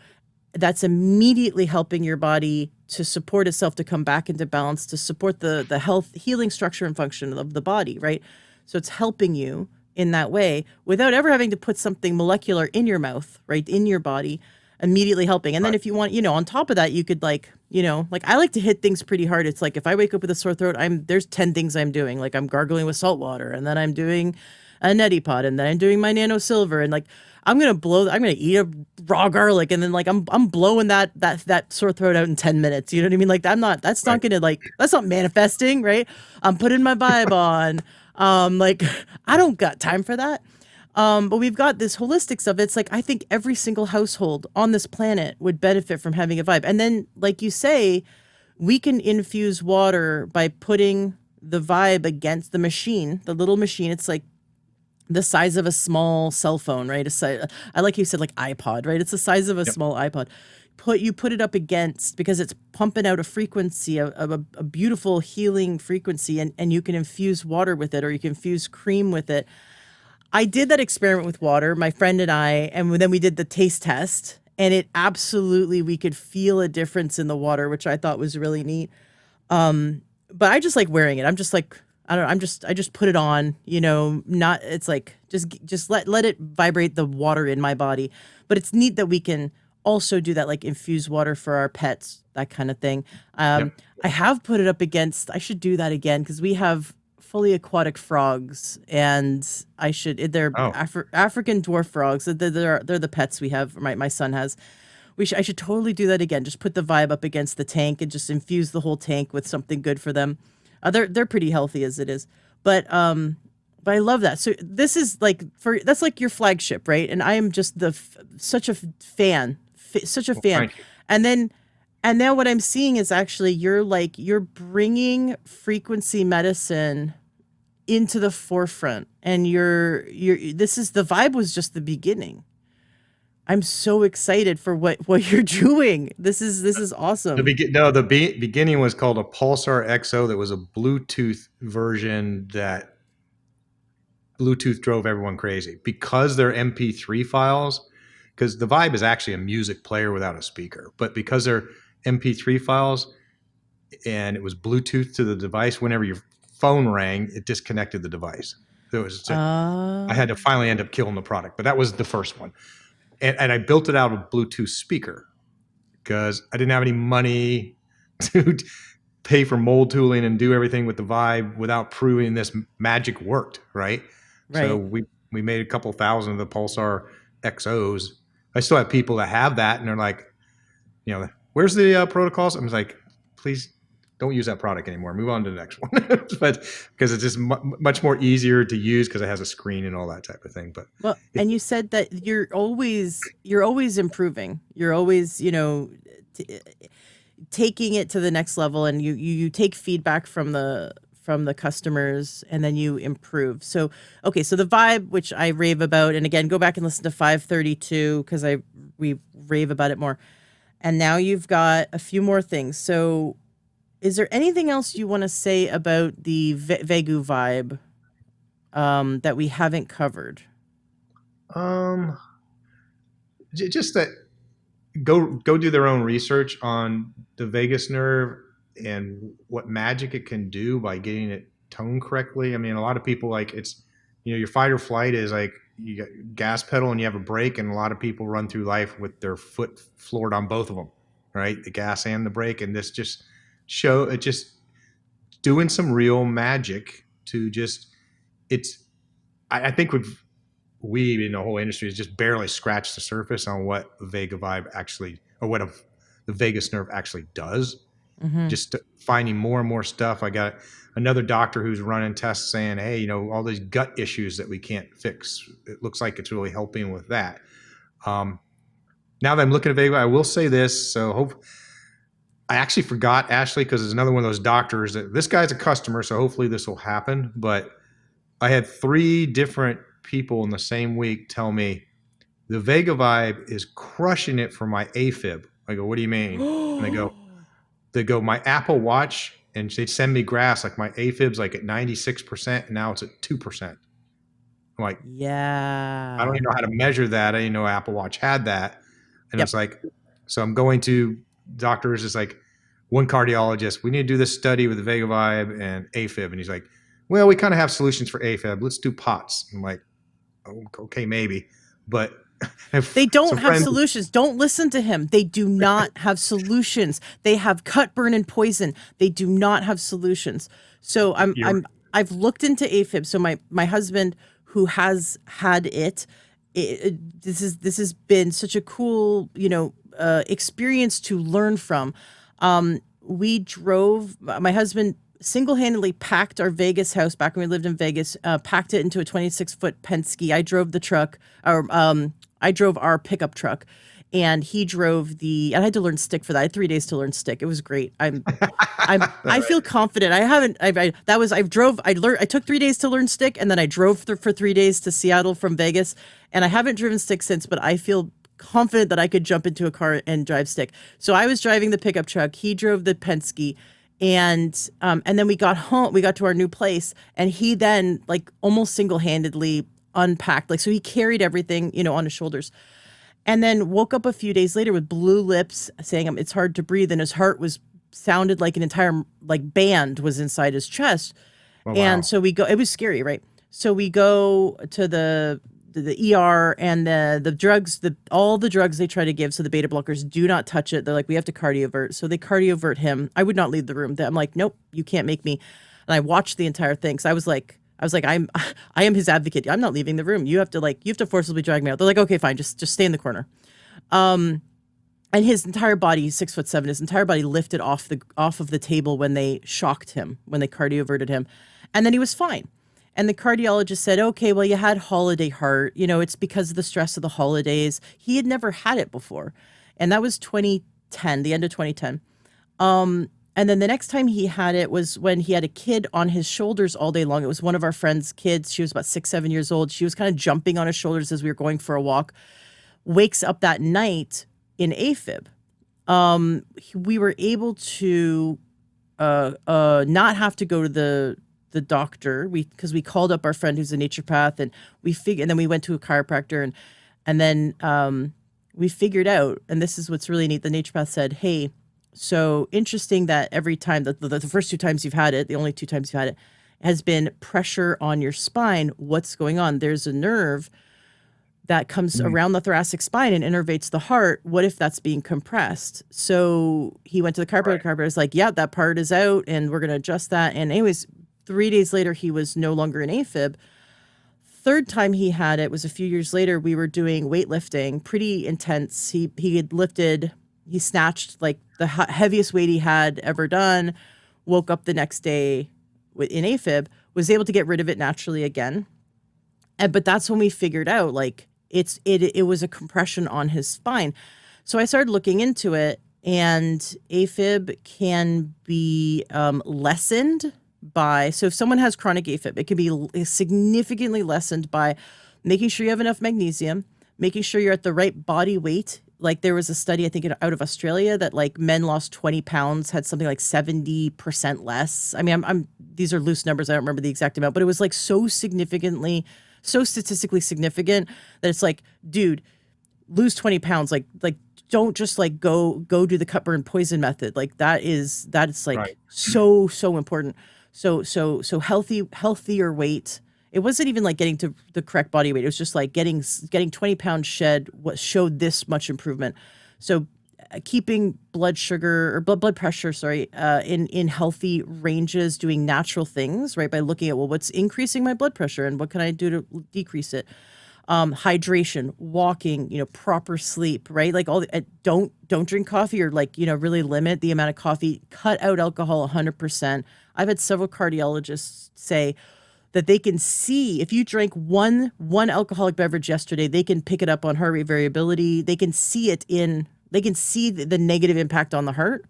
that's immediately helping your body to support itself, to come back into balance, to support the health, healing structure and function of the body, right? So it's helping you in that way without ever having to put something molecular in your mouth, right, in your body, immediately helping. And then if you want, on top of that, you could I like to hit things pretty hard. It's like if I wake up with a sore throat, there's 10 things I'm doing. Like I'm gargling with salt water, and then I'm doing a neti pot, and then I'm doing my nano silver, and like I'm gonna eat a raw garlic, and then like I'm blowing that sore throat out in 10 minutes. You know what I mean? Like that's not that's not manifesting, right? I'm putting my vibe on. I don't got time for that. But we've got this holistic stuff. It's like, I think every single household on this planet would benefit from having a vibe. And then, like you say, we can infuse water by putting the vibe against the machine, the little machine. It's like the size of a small cell phone, right? I like you said, like iPod, right? It's the size of a Yep. small iPod. Put it up against, because it's pumping out a frequency of a beautiful healing frequency, and you can infuse water with it, or you can infuse cream with it. I did that experiment with water, my friend and I, and then we did the taste test, and it absolutely, we could feel a difference in the water, which I thought was really neat. But I just like wearing it. I'm just like, I don't know, I just put it on, not, it's like, just let it vibrate the water in my body. But it's neat that we can also do that, like infuse water for our pets, that kind of thing. Yep. I have put it up against, I should do that again, because we have fully aquatic frogs, and they're Oh, African dwarf frogs. They're the pets we have, my son has. I should totally do that again. Just put the vibe up against the tank and just infuse the whole tank with something good for them. They're pretty healthy as it is, but I love that. So this is like, that's like your flagship, right? And I am just such a fan, such a well, fan. thank you. And then and now what I'm seeing is actually you're bringing frequency medicine into the forefront, and this is, the vibe was just the beginning. I'm so excited for what you're doing. This is awesome. Beginning was called a Pulsar XO. That was a Bluetooth version that Bluetooth drove everyone crazy because they're MP3 files. Because the Vibe is actually a music player without a speaker, but because they're MP3 files and it was Bluetooth to the device, whenever your phone rang, it disconnected the device. I had to finally end up killing the product, but that was the first one. And I built it out of a Bluetooth speaker because I didn't have any money to pay for mold tooling and do everything with the Vibe without proving this magic worked, right? So Right. we made a couple thousand of the Pulsar XOs. I still have people that have that, and they're like, where's the protocols? I'm like, please don't use that product anymore. Move on to the next one. But because it's just much more easier to use because it has a screen and all that type of thing. But Well, it, and you said that you're always improving. You're always, t- taking it to the next level, and you take feedback from the customers, and then you improve. So, okay, so the vibe, which I rave about, and again, go back and listen to 532 because we rave about it more. And now you've got a few more things. So, is there anything else you want to say about the Vegu vibe, that we haven't covered? um, just that go do their own research on the vagus nerve and what magic it can do by getting it toned correctly. I mean, a lot of people, like, it's, your fight or flight is like you got gas pedal and you have a brake, and a lot of people run through life with their foot floored on both of them, right? The gas and the brake. And this just doing some real magic to just, it's, I think we in the whole industry has just barely scratched the surface on what Vega Vibe actually, or what the vagus nerve actually does. Mm-hmm. Just finding more and more stuff. I got another doctor who's running tests saying, hey, all these gut issues that we can't fix, it looks like it's really helping with that. Now that I'm looking at Vega, I will say this. So I actually forgot Ashley, because it's another one of those doctors that this guy's a customer, so hopefully this will happen. But I had 3 different people in the same week tell me the Vega Vibe is crushing it for my AFib. I go, what do you mean? And they go, my Apple Watch, and they send me graphs like my AFib's like at 96%, and now it's at 2%. I'm like, I don't Yeah. even know how to measure that. I didn't know Apple Watch had that. And Yep. it's like, so I'm going to doctors. It's like, one cardiologist, we need to do this study with the Vega Vibe and AFib. And he's like, well, we kind of have solutions for AFib. Let's do POTS. I'm like, oh, okay, maybe. But I have They don't some have friends. solutions. Don't listen to him. They do not have solutions. They have cut, burn, and poison. They do not have solutions. So You're I've looked into AFib. So my husband, who has had this has been such a cool, experience to learn from. My husband single-handedly packed our Vegas house back when we lived in Vegas, packed it into a 26-foot Penske. I drove the truck, or I drove our pickup truck, and he drove and I had to learn stick for that. I had 3 days to learn stick. It was great. I feel confident. I took 3 days to learn stick, and then I drove for 3 days to Seattle from Vegas, and I haven't driven stick since, but I feel confident that I could jump into a car and drive stick. So I was driving the pickup truck. He drove the Penske. And then we got home, we got to our new place, and he then like almost single-handedly unpacked, like, so he carried everything, on his shoulders, and then woke up a few days later with blue lips saying it's hard to breathe. And his heart sounded like an entire like band was inside his chest. Oh, wow. And so it was scary, right? So we go to the ER, and the drugs, all the drugs they try to give, so the beta blockers, do not touch it. They're like, we have to cardiovert. So they cardiovert him. I would not leave the room. I'm like, nope, you can't make me. And I watched the entire thing. So I was like, I am his advocate. I'm not leaving the room. You have to forcibly drag me out. They're like, okay, fine, just stay in the corner. And his entire body, he's 6'7", his entire body lifted off of the table when they shocked him, when they cardioverted him, and then he was fine. And the cardiologist said, okay, well, you had holiday heart. It's because of the stress of the holidays. He had never had it before. And that was 2010, the end of 2010. And then the next time he had it was when he had a kid on his shoulders all day long. It was one of our friend's kids. She was about 6, 7 years old. She was kind of jumping on his shoulders as we were going for a walk. Wakes up that night in AFib. We were able to not have to go to the doctor, because we called up our friend who's a naturopath, and and then we went to a chiropractor, and then we figured out, and this is what's really neat. The naturopath said, hey, so interesting that every time, the first 2 times you've had it, the only 2 times you've had it, has been pressure on your spine. What's going on? There's a nerve that comes around the thoracic spine and innervates the heart. What if that's being compressed? So he went to the chiropractor. Right. Chiropractor was like, yeah, that part is out, and we're going to adjust that. And anyways, 3 days later, he was no longer in AFib. Third time he had it was a few years later. We were doing weightlifting, pretty intense. He snatched like the heaviest weight he had ever done, woke up the next day in AFib, was able to get rid of it naturally again. But that's when we figured out, like, it was a compression on his spine. So I started looking into it, and AFib can be lessened by, so if someone has chronic AFib, it can be significantly lessened by making sure you have enough magnesium, making sure you're at the right body weight. Like, there was a study, I think, out of Australia that like men lost 20 pounds, had something like 70% less. I mean, these are loose numbers. I don't remember the exact amount, but it was like so statistically significant that it's like, dude, lose 20 pounds. Like don't just like go do the cut, burn, poison method. Like that is like Right. so important. So healthier weight. It wasn't even like getting to the correct body weight. It was just like getting 20 pounds shed what showed this much improvement. So keeping blood pressure, in healthy ranges, doing natural things, right? By looking at, well, what's increasing my blood pressure and what can I do to decrease it? Hydration, walking, proper sleep, right? Like don't drink coffee, or like, really limit the amount of coffee, cut out alcohol 100%. I've had several cardiologists say that they can see if you drank one alcoholic beverage yesterday, they can pick it up on heart rate variability. They can see the negative impact on the heart.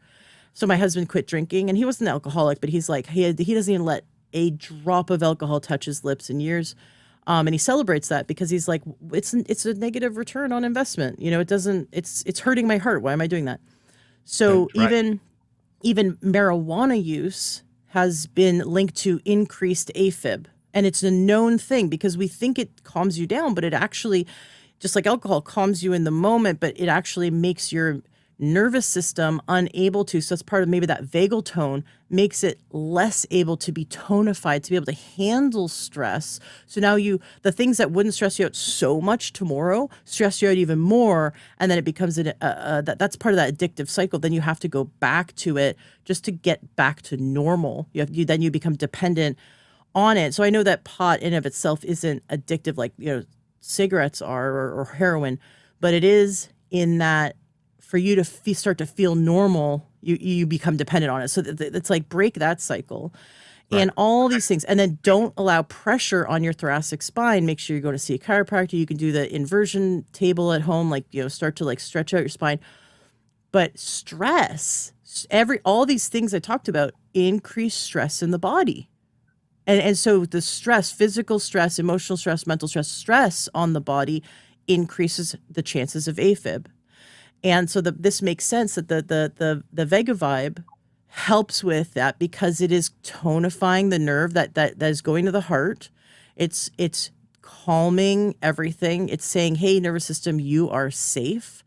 So my husband quit drinking, and he wasn't an alcoholic, but he's like, he doesn't even let a drop of alcohol touch his lips in years. And he celebrates that because he's like, it's a negative return on investment. It's hurting my heart. Why am I doing that? So Right. even marijuana use has been linked to increased AFib. And it's a known thing because we think it calms you down, but it actually, just like alcohol, calms you in the moment, but it actually makes your nervous system unable to. So that's part of maybe that vagal tone makes it less able to be tonified, to be able to handle stress. So now the things that wouldn't stress you out so much tomorrow stress you out even more. And then it becomes that's part of that addictive cycle. Then you have to go back to it just to get back to normal. Then you become dependent on it. So I know that pot in of itself isn't addictive like, cigarettes are or heroin, but it is in that for you to start to feel normal, you become dependent on it. So it's like break that cycle. Right. and all these things. And then don't allow pressure on your thoracic spine. Make sure you go to see a chiropractor. You can do the inversion table at home, like, start to like stretch out your spine. But stress, all these things I talked about increase stress in the body. And so the stress, physical stress, emotional stress, mental stress on the body increases the chances of AFib. And so this makes sense that the Vega Vibe helps with that, because it is tonifying the nerve that is going to the heart. It's calming everything. It's saying, hey, nervous system, you are safe.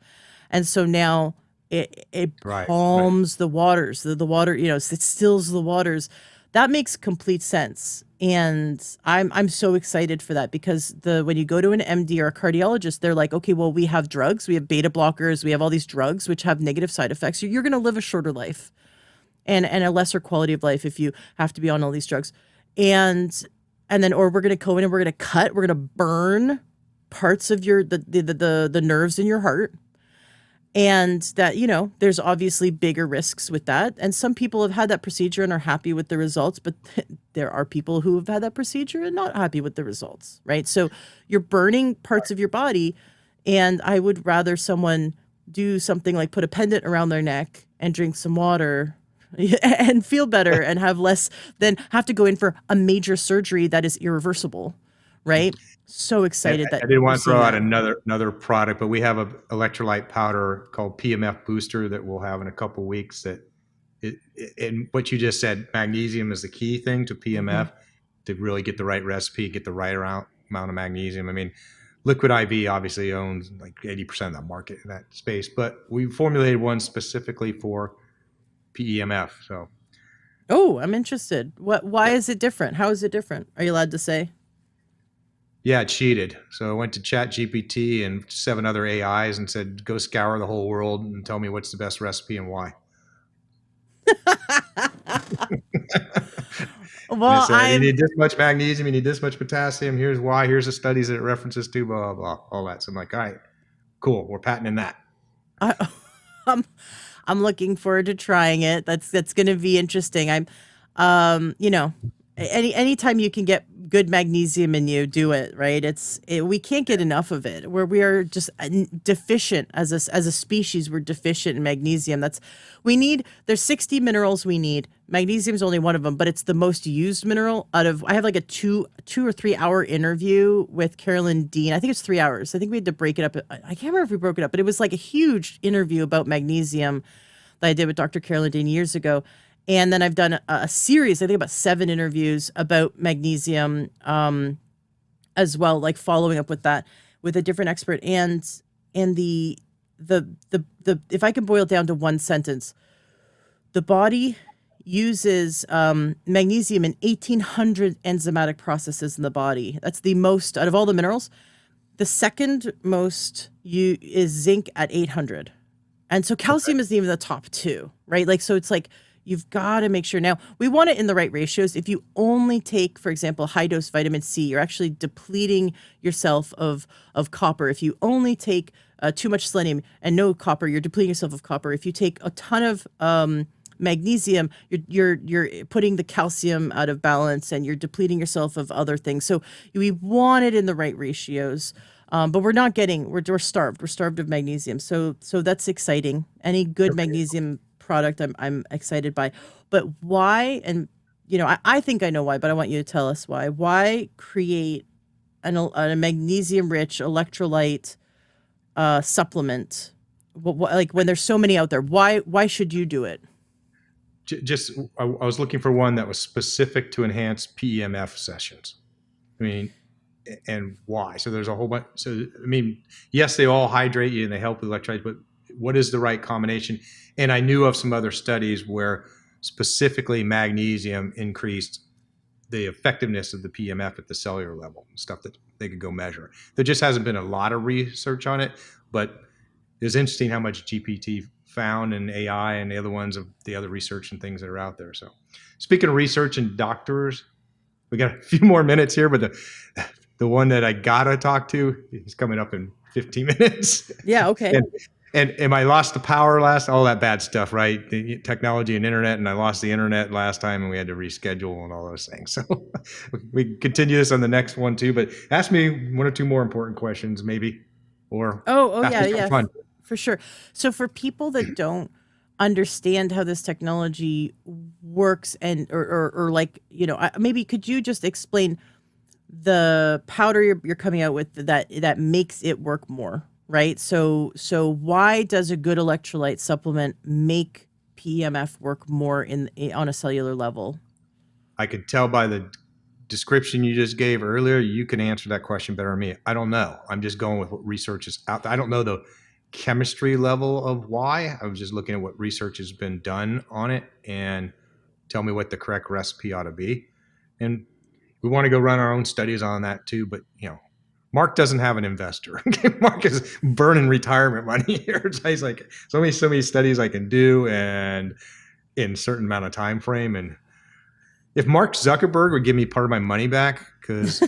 And so now it Right. calms the waters. The water, it stills the waters. That makes complete sense. And I'm so excited for that, because when you go to an MD or a cardiologist, they're like, okay, well, we have drugs, we have beta blockers, we have all these drugs which have negative side effects. You're going to live a shorter life and a lesser quality of life if you have to be on all these drugs. And then, or we're going to go in and we're going to burn parts of the nerves in your heart. And that, there's obviously bigger risks with that. And some people have had that procedure and are happy with the results, but there are people who have had that procedure and not happy with the results, right? So you're burning parts of your body. And I would rather someone do something like put a pendant around their neck and drink some water and feel better and have less than have to go in for a major surgery that is irreversible, right? So excited that I didn't want we're to throw seeing out that. another product, but we have a electrolyte powder called PMF Booster that we'll have in a couple of weeks. And what you just said, magnesium is the key thing to PMF to really get the right recipe, get the right amount of magnesium. I mean, Liquid IV obviously owns like 80% of that market in that space, but we formulated one specifically for PEMF. So, Oh, I'm interested. Why is it different? How is it different? Are you allowed to say? yeah, it cheated. So I went to Chat GPT and 7 other AIs and said, go scour the whole world and tell me what's the best recipe and why. And it Well, said, you need this much magnesium, you need this much potassium. Here's why. Here's the studies that it references to, blah, blah, blah, all that. So I'm like, all right, cool. We're patenting that. I'm I'm looking forward to trying it. That's going to be interesting. Anytime you can get good magnesium in you, do it, right? We can't get enough of it. Where we are just deficient as a species, we're deficient in magnesium. There's 60 minerals we need. Magnesium is only one of them, but it's the most used mineral out of. I have like a 2 or 3 hour interview with Carolyn Dean. I think it's 3 hours. I think we had to break it up. I can't remember if we broke it up, but it was like a huge interview about magnesium that I did with Dr. Carolyn Dean years ago. And then I've done a series, I think about 7 interviews about magnesium as well, like following up with that with a different expert. And the if I can boil it down to one sentence, the body uses magnesium in 1,800 enzymatic processes in the body. That's the most out of all the minerals. The second most is zinc at 800. And so calcium isn't even the top 2, right? Like, so it's like, you've got to make sure. Now, we want it in the right ratios. If you only take, for example, high dose vitamin C, you're actually depleting yourself of copper. If you only take too much selenium and no copper, you're depleting yourself of copper. If you take a ton of magnesium, you're putting the calcium out of balance and you're depleting yourself of other things. So we want it in the right ratios. But we're not getting, we're starved. We're starved of magnesium. So that's exciting. Any good magnesium product I'm excited by. But why? And I think I know why, but I want you to tell us why. Why create a magnesium rich electrolyte supplement? Like when there's so many out there, why should you do it? I was looking for one that was specific to enhance PEMF sessions. I mean, and why? So there's a whole bunch. So, I mean, yes, they all hydrate you and they help with electrolytes, but what is the right combination? And I knew of some other studies where specifically magnesium increased the effectiveness of the PMF at the cellular level, stuff that they could go measure. There just hasn't been a lot of research on it, but it's interesting how much GPT found and AI and the other ones of the other research and things that are out there. So speaking of research and doctors, we got a few more minutes here, but the one that I gotta talk to is coming up in 15 minutes. Yeah, okay. and I lost the power all that bad stuff, right? The technology and internet, and I lost the internet last time, and we had to reschedule and all those things. So we continue this on the next one too. But ask me one or two more important questions, maybe, or Oh, ask yeah, me something yeah, fun. for sure. So for people that don't understand how this technology works, and or like, maybe could you just explain the powder you're coming out with that makes it work more, right? So why does a good electrolyte supplement make PEMF work more on a cellular level? I could tell by the description you just gave earlier, you can answer that question better than me. I don't know. I'm just going with what research is out there. I don't know the chemistry level of why. I was just looking at what research has been done on it and tell me what the correct recipe ought to be. And we want to go run our own studies on that too. But Mark doesn't have an investor. Mark is burning retirement money here. He's like, so many studies I can do and in a certain amount of time frame. And if Mark Zuckerberg would give me part of my money back, because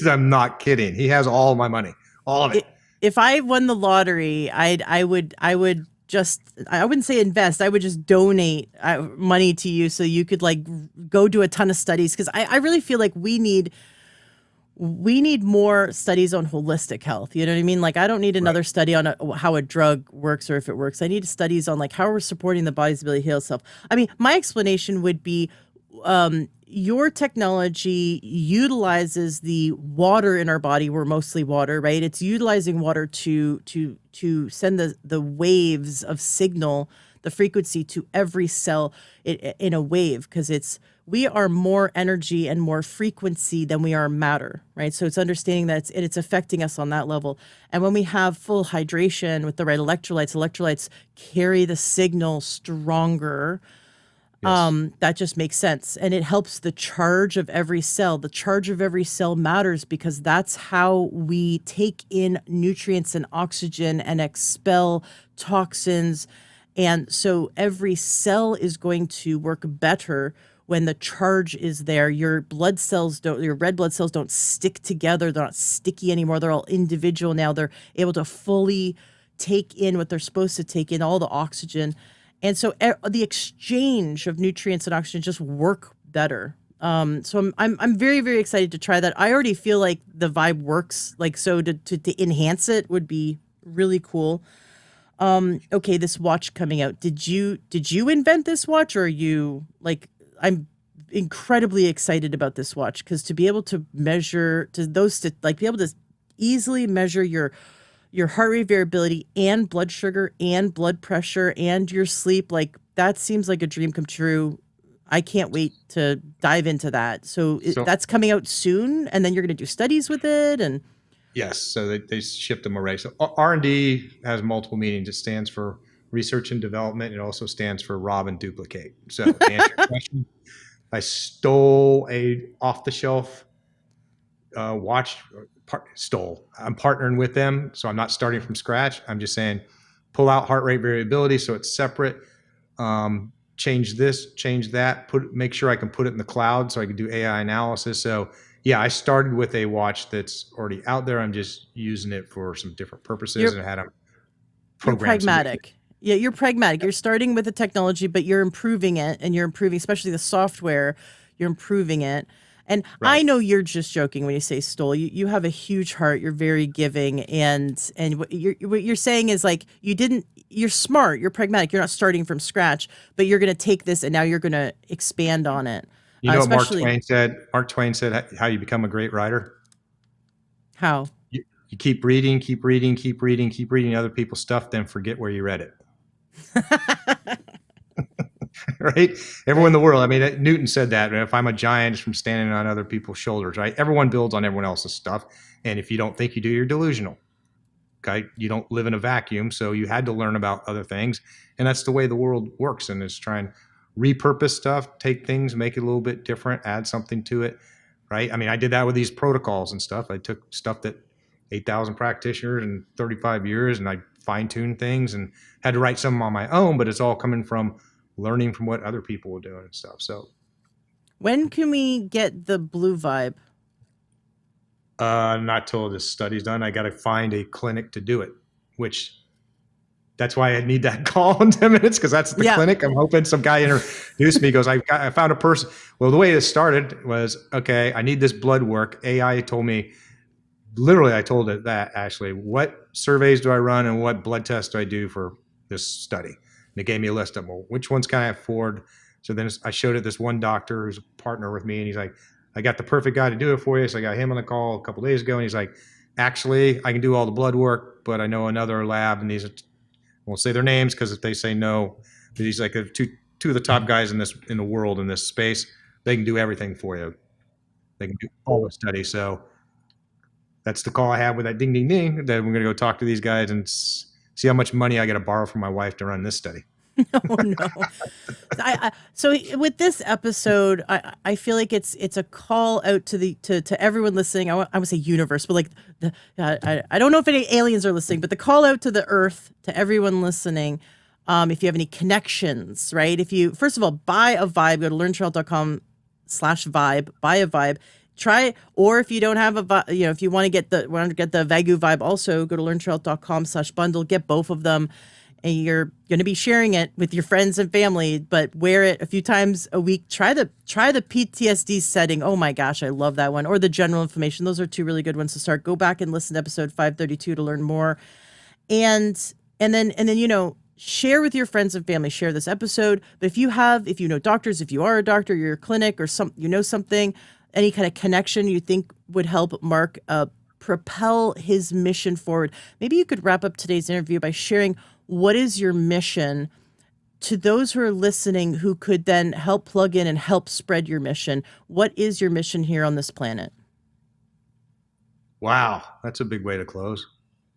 I'm not kidding. He has all of my money, all of it. If I won the lottery, I would just, I wouldn't say invest. I would just donate money to you so you could like go do a ton of studies, because I really feel like we need more studies on holistic health. You know what I mean? Like, I don't need another study on how a drug works or if it works. I need studies on like how we're supporting the body's ability to heal itself. I mean, my explanation would be, your technology utilizes the water in our body. We're mostly water, right? It's utilizing water to send the waves of signal, the frequency, to every cell in a wave, because we are more energy and more frequency than we are matter, right? So it's understanding that it's affecting us on that level. And when we have full hydration with the right electrolytes carry the signal stronger. Yes. That just makes sense. And it helps the charge of every cell. The charge of every cell matters because that's how we take in nutrients and oxygen and expel toxins. And so every cell is going to work better when the charge is there. Your red blood cells don't stick together. They're not sticky anymore. They're all individual now. They're able to fully take in what they're supposed to take in, all the oxygen. And so the exchange of nutrients and oxygen just work better. So I'm very, very excited to try that. I already feel like the vibe works. Like, so to enhance it would be really cool. Okay, this watch coming out. Did you invent this watch, or are you like, I'm incredibly excited about this watch, because to be able to measure be able to easily measure your heart rate variability and blood sugar and blood pressure and your sleep, like, that seems like a dream come true. I can't wait to dive into that. So that's coming out soon, and then you're going to do studies with it. And yes, so they shipped them already. So R&D has multiple meanings. It stands for research and development. It also stands for rob and duplicate. So to answer your question, I stole a off-the-shelf watch. I'm partnering with them, so I'm not starting from scratch. I'm just saying, pull out heart rate variability so it's separate. Change this, change that. Make sure I can put it in the cloud so I can do AI analysis. So yeah, I started with a watch that's already out there. I'm just using it for some different purposes, and I had them you're program. pragmatic. Yeah, you're pragmatic. You're starting with the technology, but you're improving it, and you're improving, especially the software. You're improving it. And I know you're just joking when you say stole. You have a huge heart. You're very giving, and what you're saying is, like, you're smart. You're pragmatic. You're not starting from scratch, but you're going to take this and now you're going to expand on it. You know what Mark Twain said? Mark Twain said how you become a great writer. How? You keep reading, keep reading, keep reading, keep reading other people's stuff, then forget where you read it. Right? Everyone in the world. I mean, Newton said that. If I'm a giant, it's from standing on other people's shoulders, right? Everyone builds on everyone else's stuff. And if you don't think you do, you're delusional. Okay? You don't live in a vacuum. So you had to learn about other things. And that's the way the world works. And it's trying to repurpose stuff, take things, make it a little bit different, add something to it. Right? I mean, I did that with these protocols and stuff. I took stuff that 8,000 practitioners in 35 years, and I fine-tuned things and had to write some on my own, but it's all coming from learning from what other people were doing and stuff. So when can we get the blue vibe? Not till this study's done. I got to find a clinic to do it, which that's why I need that call in 10 minutes, because that's the clinic. I'm hoping some guy introduced me, goes, I found a person. Well, the way it started was, okay, I need this blood work. AI told me, literally, I told it that, actually, what surveys do I run and what blood tests do I do for this study? And it gave me a list of, well, which ones can I afford? So then I showed it this one doctor who's a partner with me, and he's like, I got the perfect guy to do it for you. So I got him on the call a couple of days ago, and he's like, actually, I can do all the blood work, but I know another lab, and these are, I won't say their names because if they say no, but he's like two of the top guys in the world in this space. They can do everything for you. They can do all the studies. So that's the call I have with that ding, ding, ding. Then we're going to go talk to these guys and see how much money I got to borrow from my wife to run this study. Oh, no. So with this episode, I feel like it's a call out to everyone listening. I would say universe, but like I don't know if any aliens are listening, but the call out to the earth, to everyone listening. If you have any connections, right? If you, first of all, buy a vibe, go to learntrail.com/vibe, buy a vibe. Try, or if you don't have if you want to get the Vagu vibe, also go to learntrail.com/bundle, get both of them. And you're going to be sharing it with your friends and family, but wear it a few times a week. Try the PTSD setting. Oh my gosh, I love that one. Or the general inflammation. Those are two really good ones to start. Go back and listen to episode 532 to learn more. And then share with your friends and family. Share this episode. But if you know doctors, if you are a doctor, you're a clinic or something, any kind of connection you think would help Mark propel his mission forward. Maybe you could wrap up today's interview by sharing what is your mission to those who are listening who could then help plug in and help spread your mission. What is your mission here on this planet? Wow, that's a big way to close.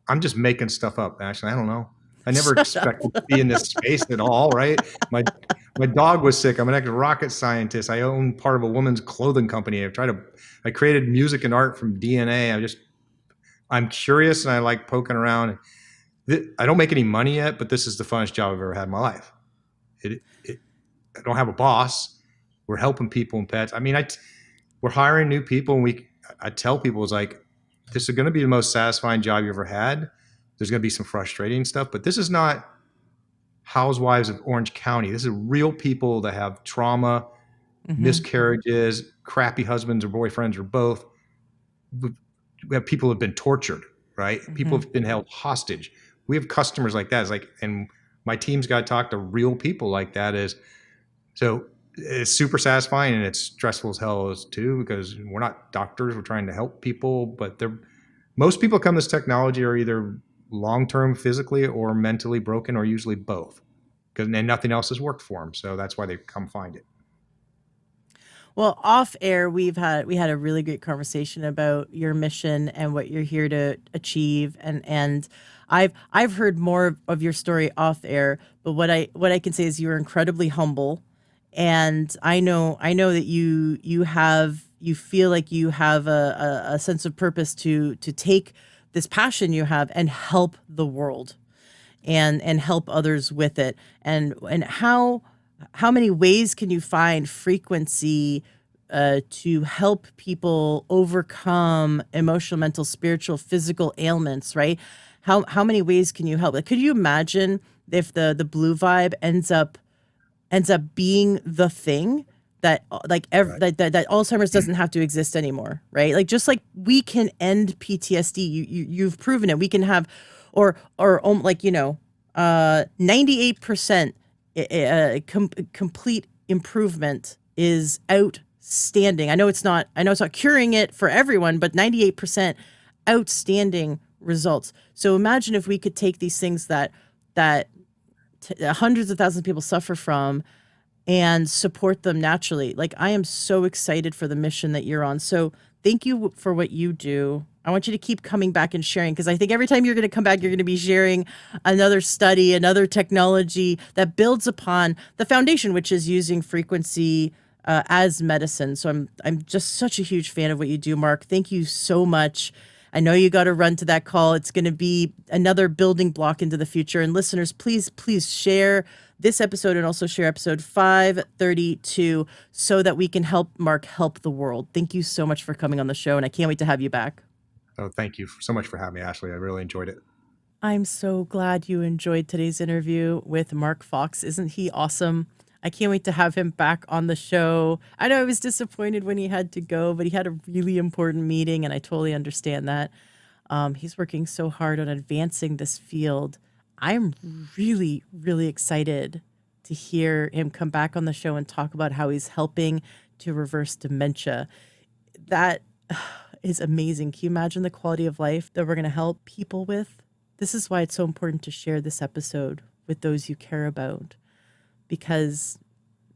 I'm just making stuff up, Ashley. I don't know. I never expected to be in this space at all, right? My dog was sick. I'm an ex-rocket scientist. I own part of a woman's clothing company. I created music and art from DNA. I'm curious and I like poking around. I don't make any money yet, but this is the funnest job I've ever had in my life. I don't have a boss. We're helping people and pets. I mean, we're hiring new people, and I tell people, it's like, this is going to be the most satisfying job you ever had. There's going to be some frustrating stuff, but this is not housewives of Orange County. This is real people that have trauma, miscarriages, crappy husbands or boyfriends or both. We have people who have been tortured, right? People have been held hostage. We have customers like that. It's like, and my team's got to talk to real people like that. So it's super satisfying, and it's stressful as hell too, because we're not doctors. We're trying to help people, but most people come to this technology are either long-term physically or mentally broken, or usually both, and nothing else has worked for them. So that's why they come find it. Well, off air, we had a really great conversation about your mission and what you're here to achieve. And I've heard more of your story off air, but what I can say is you're incredibly humble. And I know that you feel like you have a sense of purpose to take this passion you have and help the world and help others with it. And how many ways can you find frequency to help people overcome emotional, mental, spiritual, physical ailments, right? How many ways can you help? Like, could you imagine if the blue vibe ends up being the thing that that Alzheimer's doesn't have to exist anymore, right? Like, just like we can end PTSD, you've proven it. We can have, or 98% complete improvement is outstanding. I know it's not curing it for everyone, but 98% outstanding results. So imagine if we could take these things that hundreds of thousands of people suffer from and support them naturally. Like, I am so excited for the mission that you're on. So thank you for what you do. I want you to keep coming back and sharing, because I think every time you're going to come back, you're going to be sharing another study, another technology that builds upon the foundation, which is using frequency as medicine. So I'm just such a huge fan of what you do, Mark. Thank you so much. I know you got to run to that call. It's going to be another building block into the future. And listeners, please share this episode and also share episode 532 so that we can help Mark help the world. Thank you so much for coming on the show, and I can't wait to have you back. Oh, thank you so much for having me, Ashley. I really enjoyed it. I'm so glad you enjoyed today's interview with Mark Fox. Isn't he awesome? I can't wait to have him back on the show. I know I was disappointed when he had to go, but he had a really important meeting, and I totally understand that. He's working so hard on advancing this field. I'm really, really excited to hear him come back on the show and talk about how he's helping to reverse dementia. That is amazing. Can you imagine the quality of life that we're going to help people with? This is why it's so important to share this episode with those you care about, because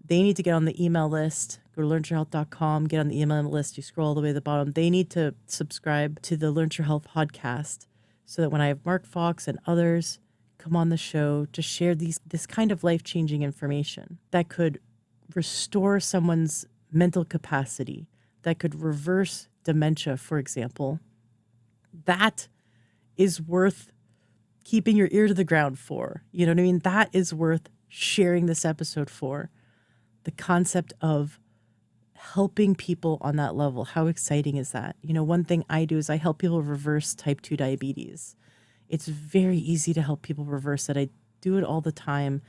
they need to get on the email list. Go to learnyourhealth.com, get on the email list. You scroll all the way to the bottom. They need to subscribe to the Learn Your Health podcast so that when I have Mark Fox and others come on the show to share this kind of life-changing information that could restore someone's mental capacity, that could reverse dementia, for example, that is worth keeping your ear to the ground for. You know what I mean? That is worth sharing this episode for. The concept of helping people on that level. How exciting is that? You know, one thing I do is I help people reverse type 2 diabetes. It's very easy to help people reverse it. I do it all the time.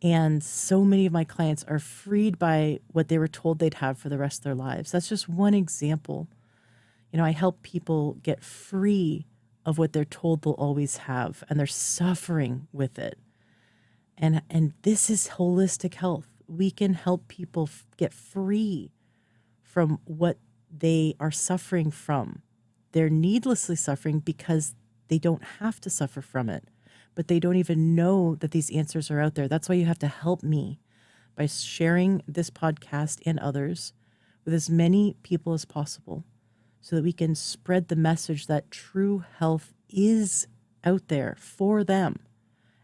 And so many of my clients are freed by what they were told they'd have for the rest of their lives. That's just one example. You know, I help people get free of what they're told they'll always have, and they're suffering with it. And this is holistic health. We can help people get free from what they are suffering from. They're needlessly suffering because they don't have to suffer from it, but they don't even know that these answers are out there. That's why you have to help me by sharing this podcast and others with as many people as possible, so that we can spread the message that true health is out there for them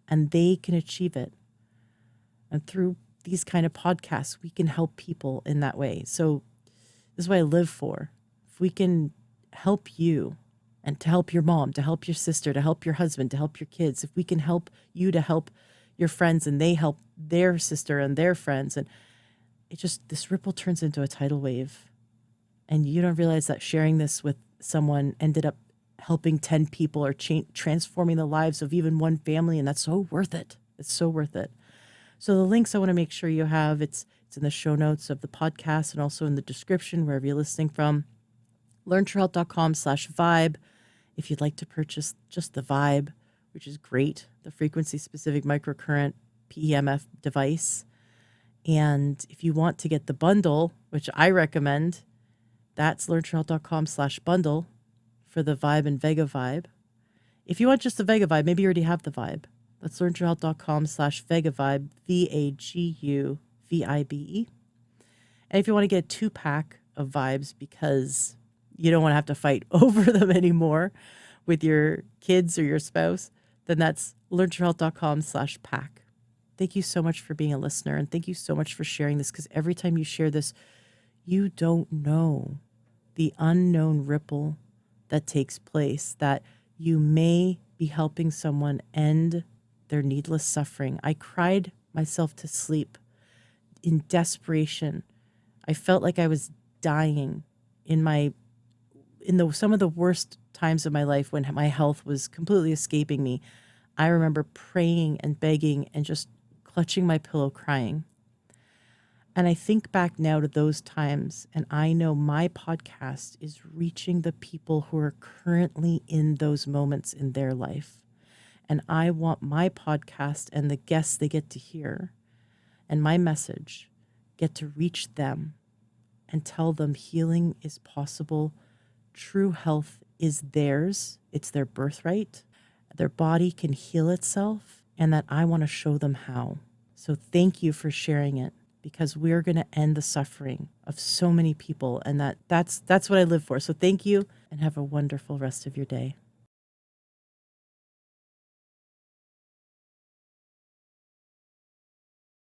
and they can achieve it. And through these kind of podcasts, we can help people in that way. So this is what I live for. If we can help you, and to help your mom, to help your sister, to help your husband, to help your kids, if we can help you to help your friends and they help their sister and their friends, and it just, this ripple turns into a tidal wave. And you don't realize that sharing this with someone ended up helping 10 people or transforming the lives of even one family. And that's so worth it. It's so worth it. So the links I want to make sure you have, it's in the show notes of the podcast and also in the description, wherever you're listening from. learnyourhealth.com/vibe. If you'd like to purchase just the Vibe, which is great, the frequency specific microcurrent PEMF device. And if you want to get the bundle, which I recommend, that's learnyourhealth.com/bundle for the Vibe and Vega Vibe. If you want just the Vega Vibe, maybe you already have the Vibe. That's learnyourhealth.com/Vega Vibe, VAGUVIBE. And if you want to get a 2-pack of vibes because you don't want to have to fight over them anymore with your kids or your spouse, then that's learnyourhealth.com/pack. Thank you so much for being a listener, and thank you so much for sharing this, because every time you share this, you don't know the unknown ripple that takes place, that you may be helping someone end their needless suffering. I cried myself to sleep in desperation. I felt like I was dying in some of the worst times of my life when my health was completely escaping me. I remember praying and begging and just clutching my pillow, crying. And I think back now to those times, and I know my podcast is reaching the people who are currently in those moments in their life. And I want my podcast and the guests they get to hear and my message get to reach them and tell them healing is possible. True health is theirs. It's their birthright. Their body can heal itself, and that I want to show them how. So thank you for sharing it, because we're going to end the suffering of so many people, and that's what I live for. So thank you, and have a wonderful rest of your day.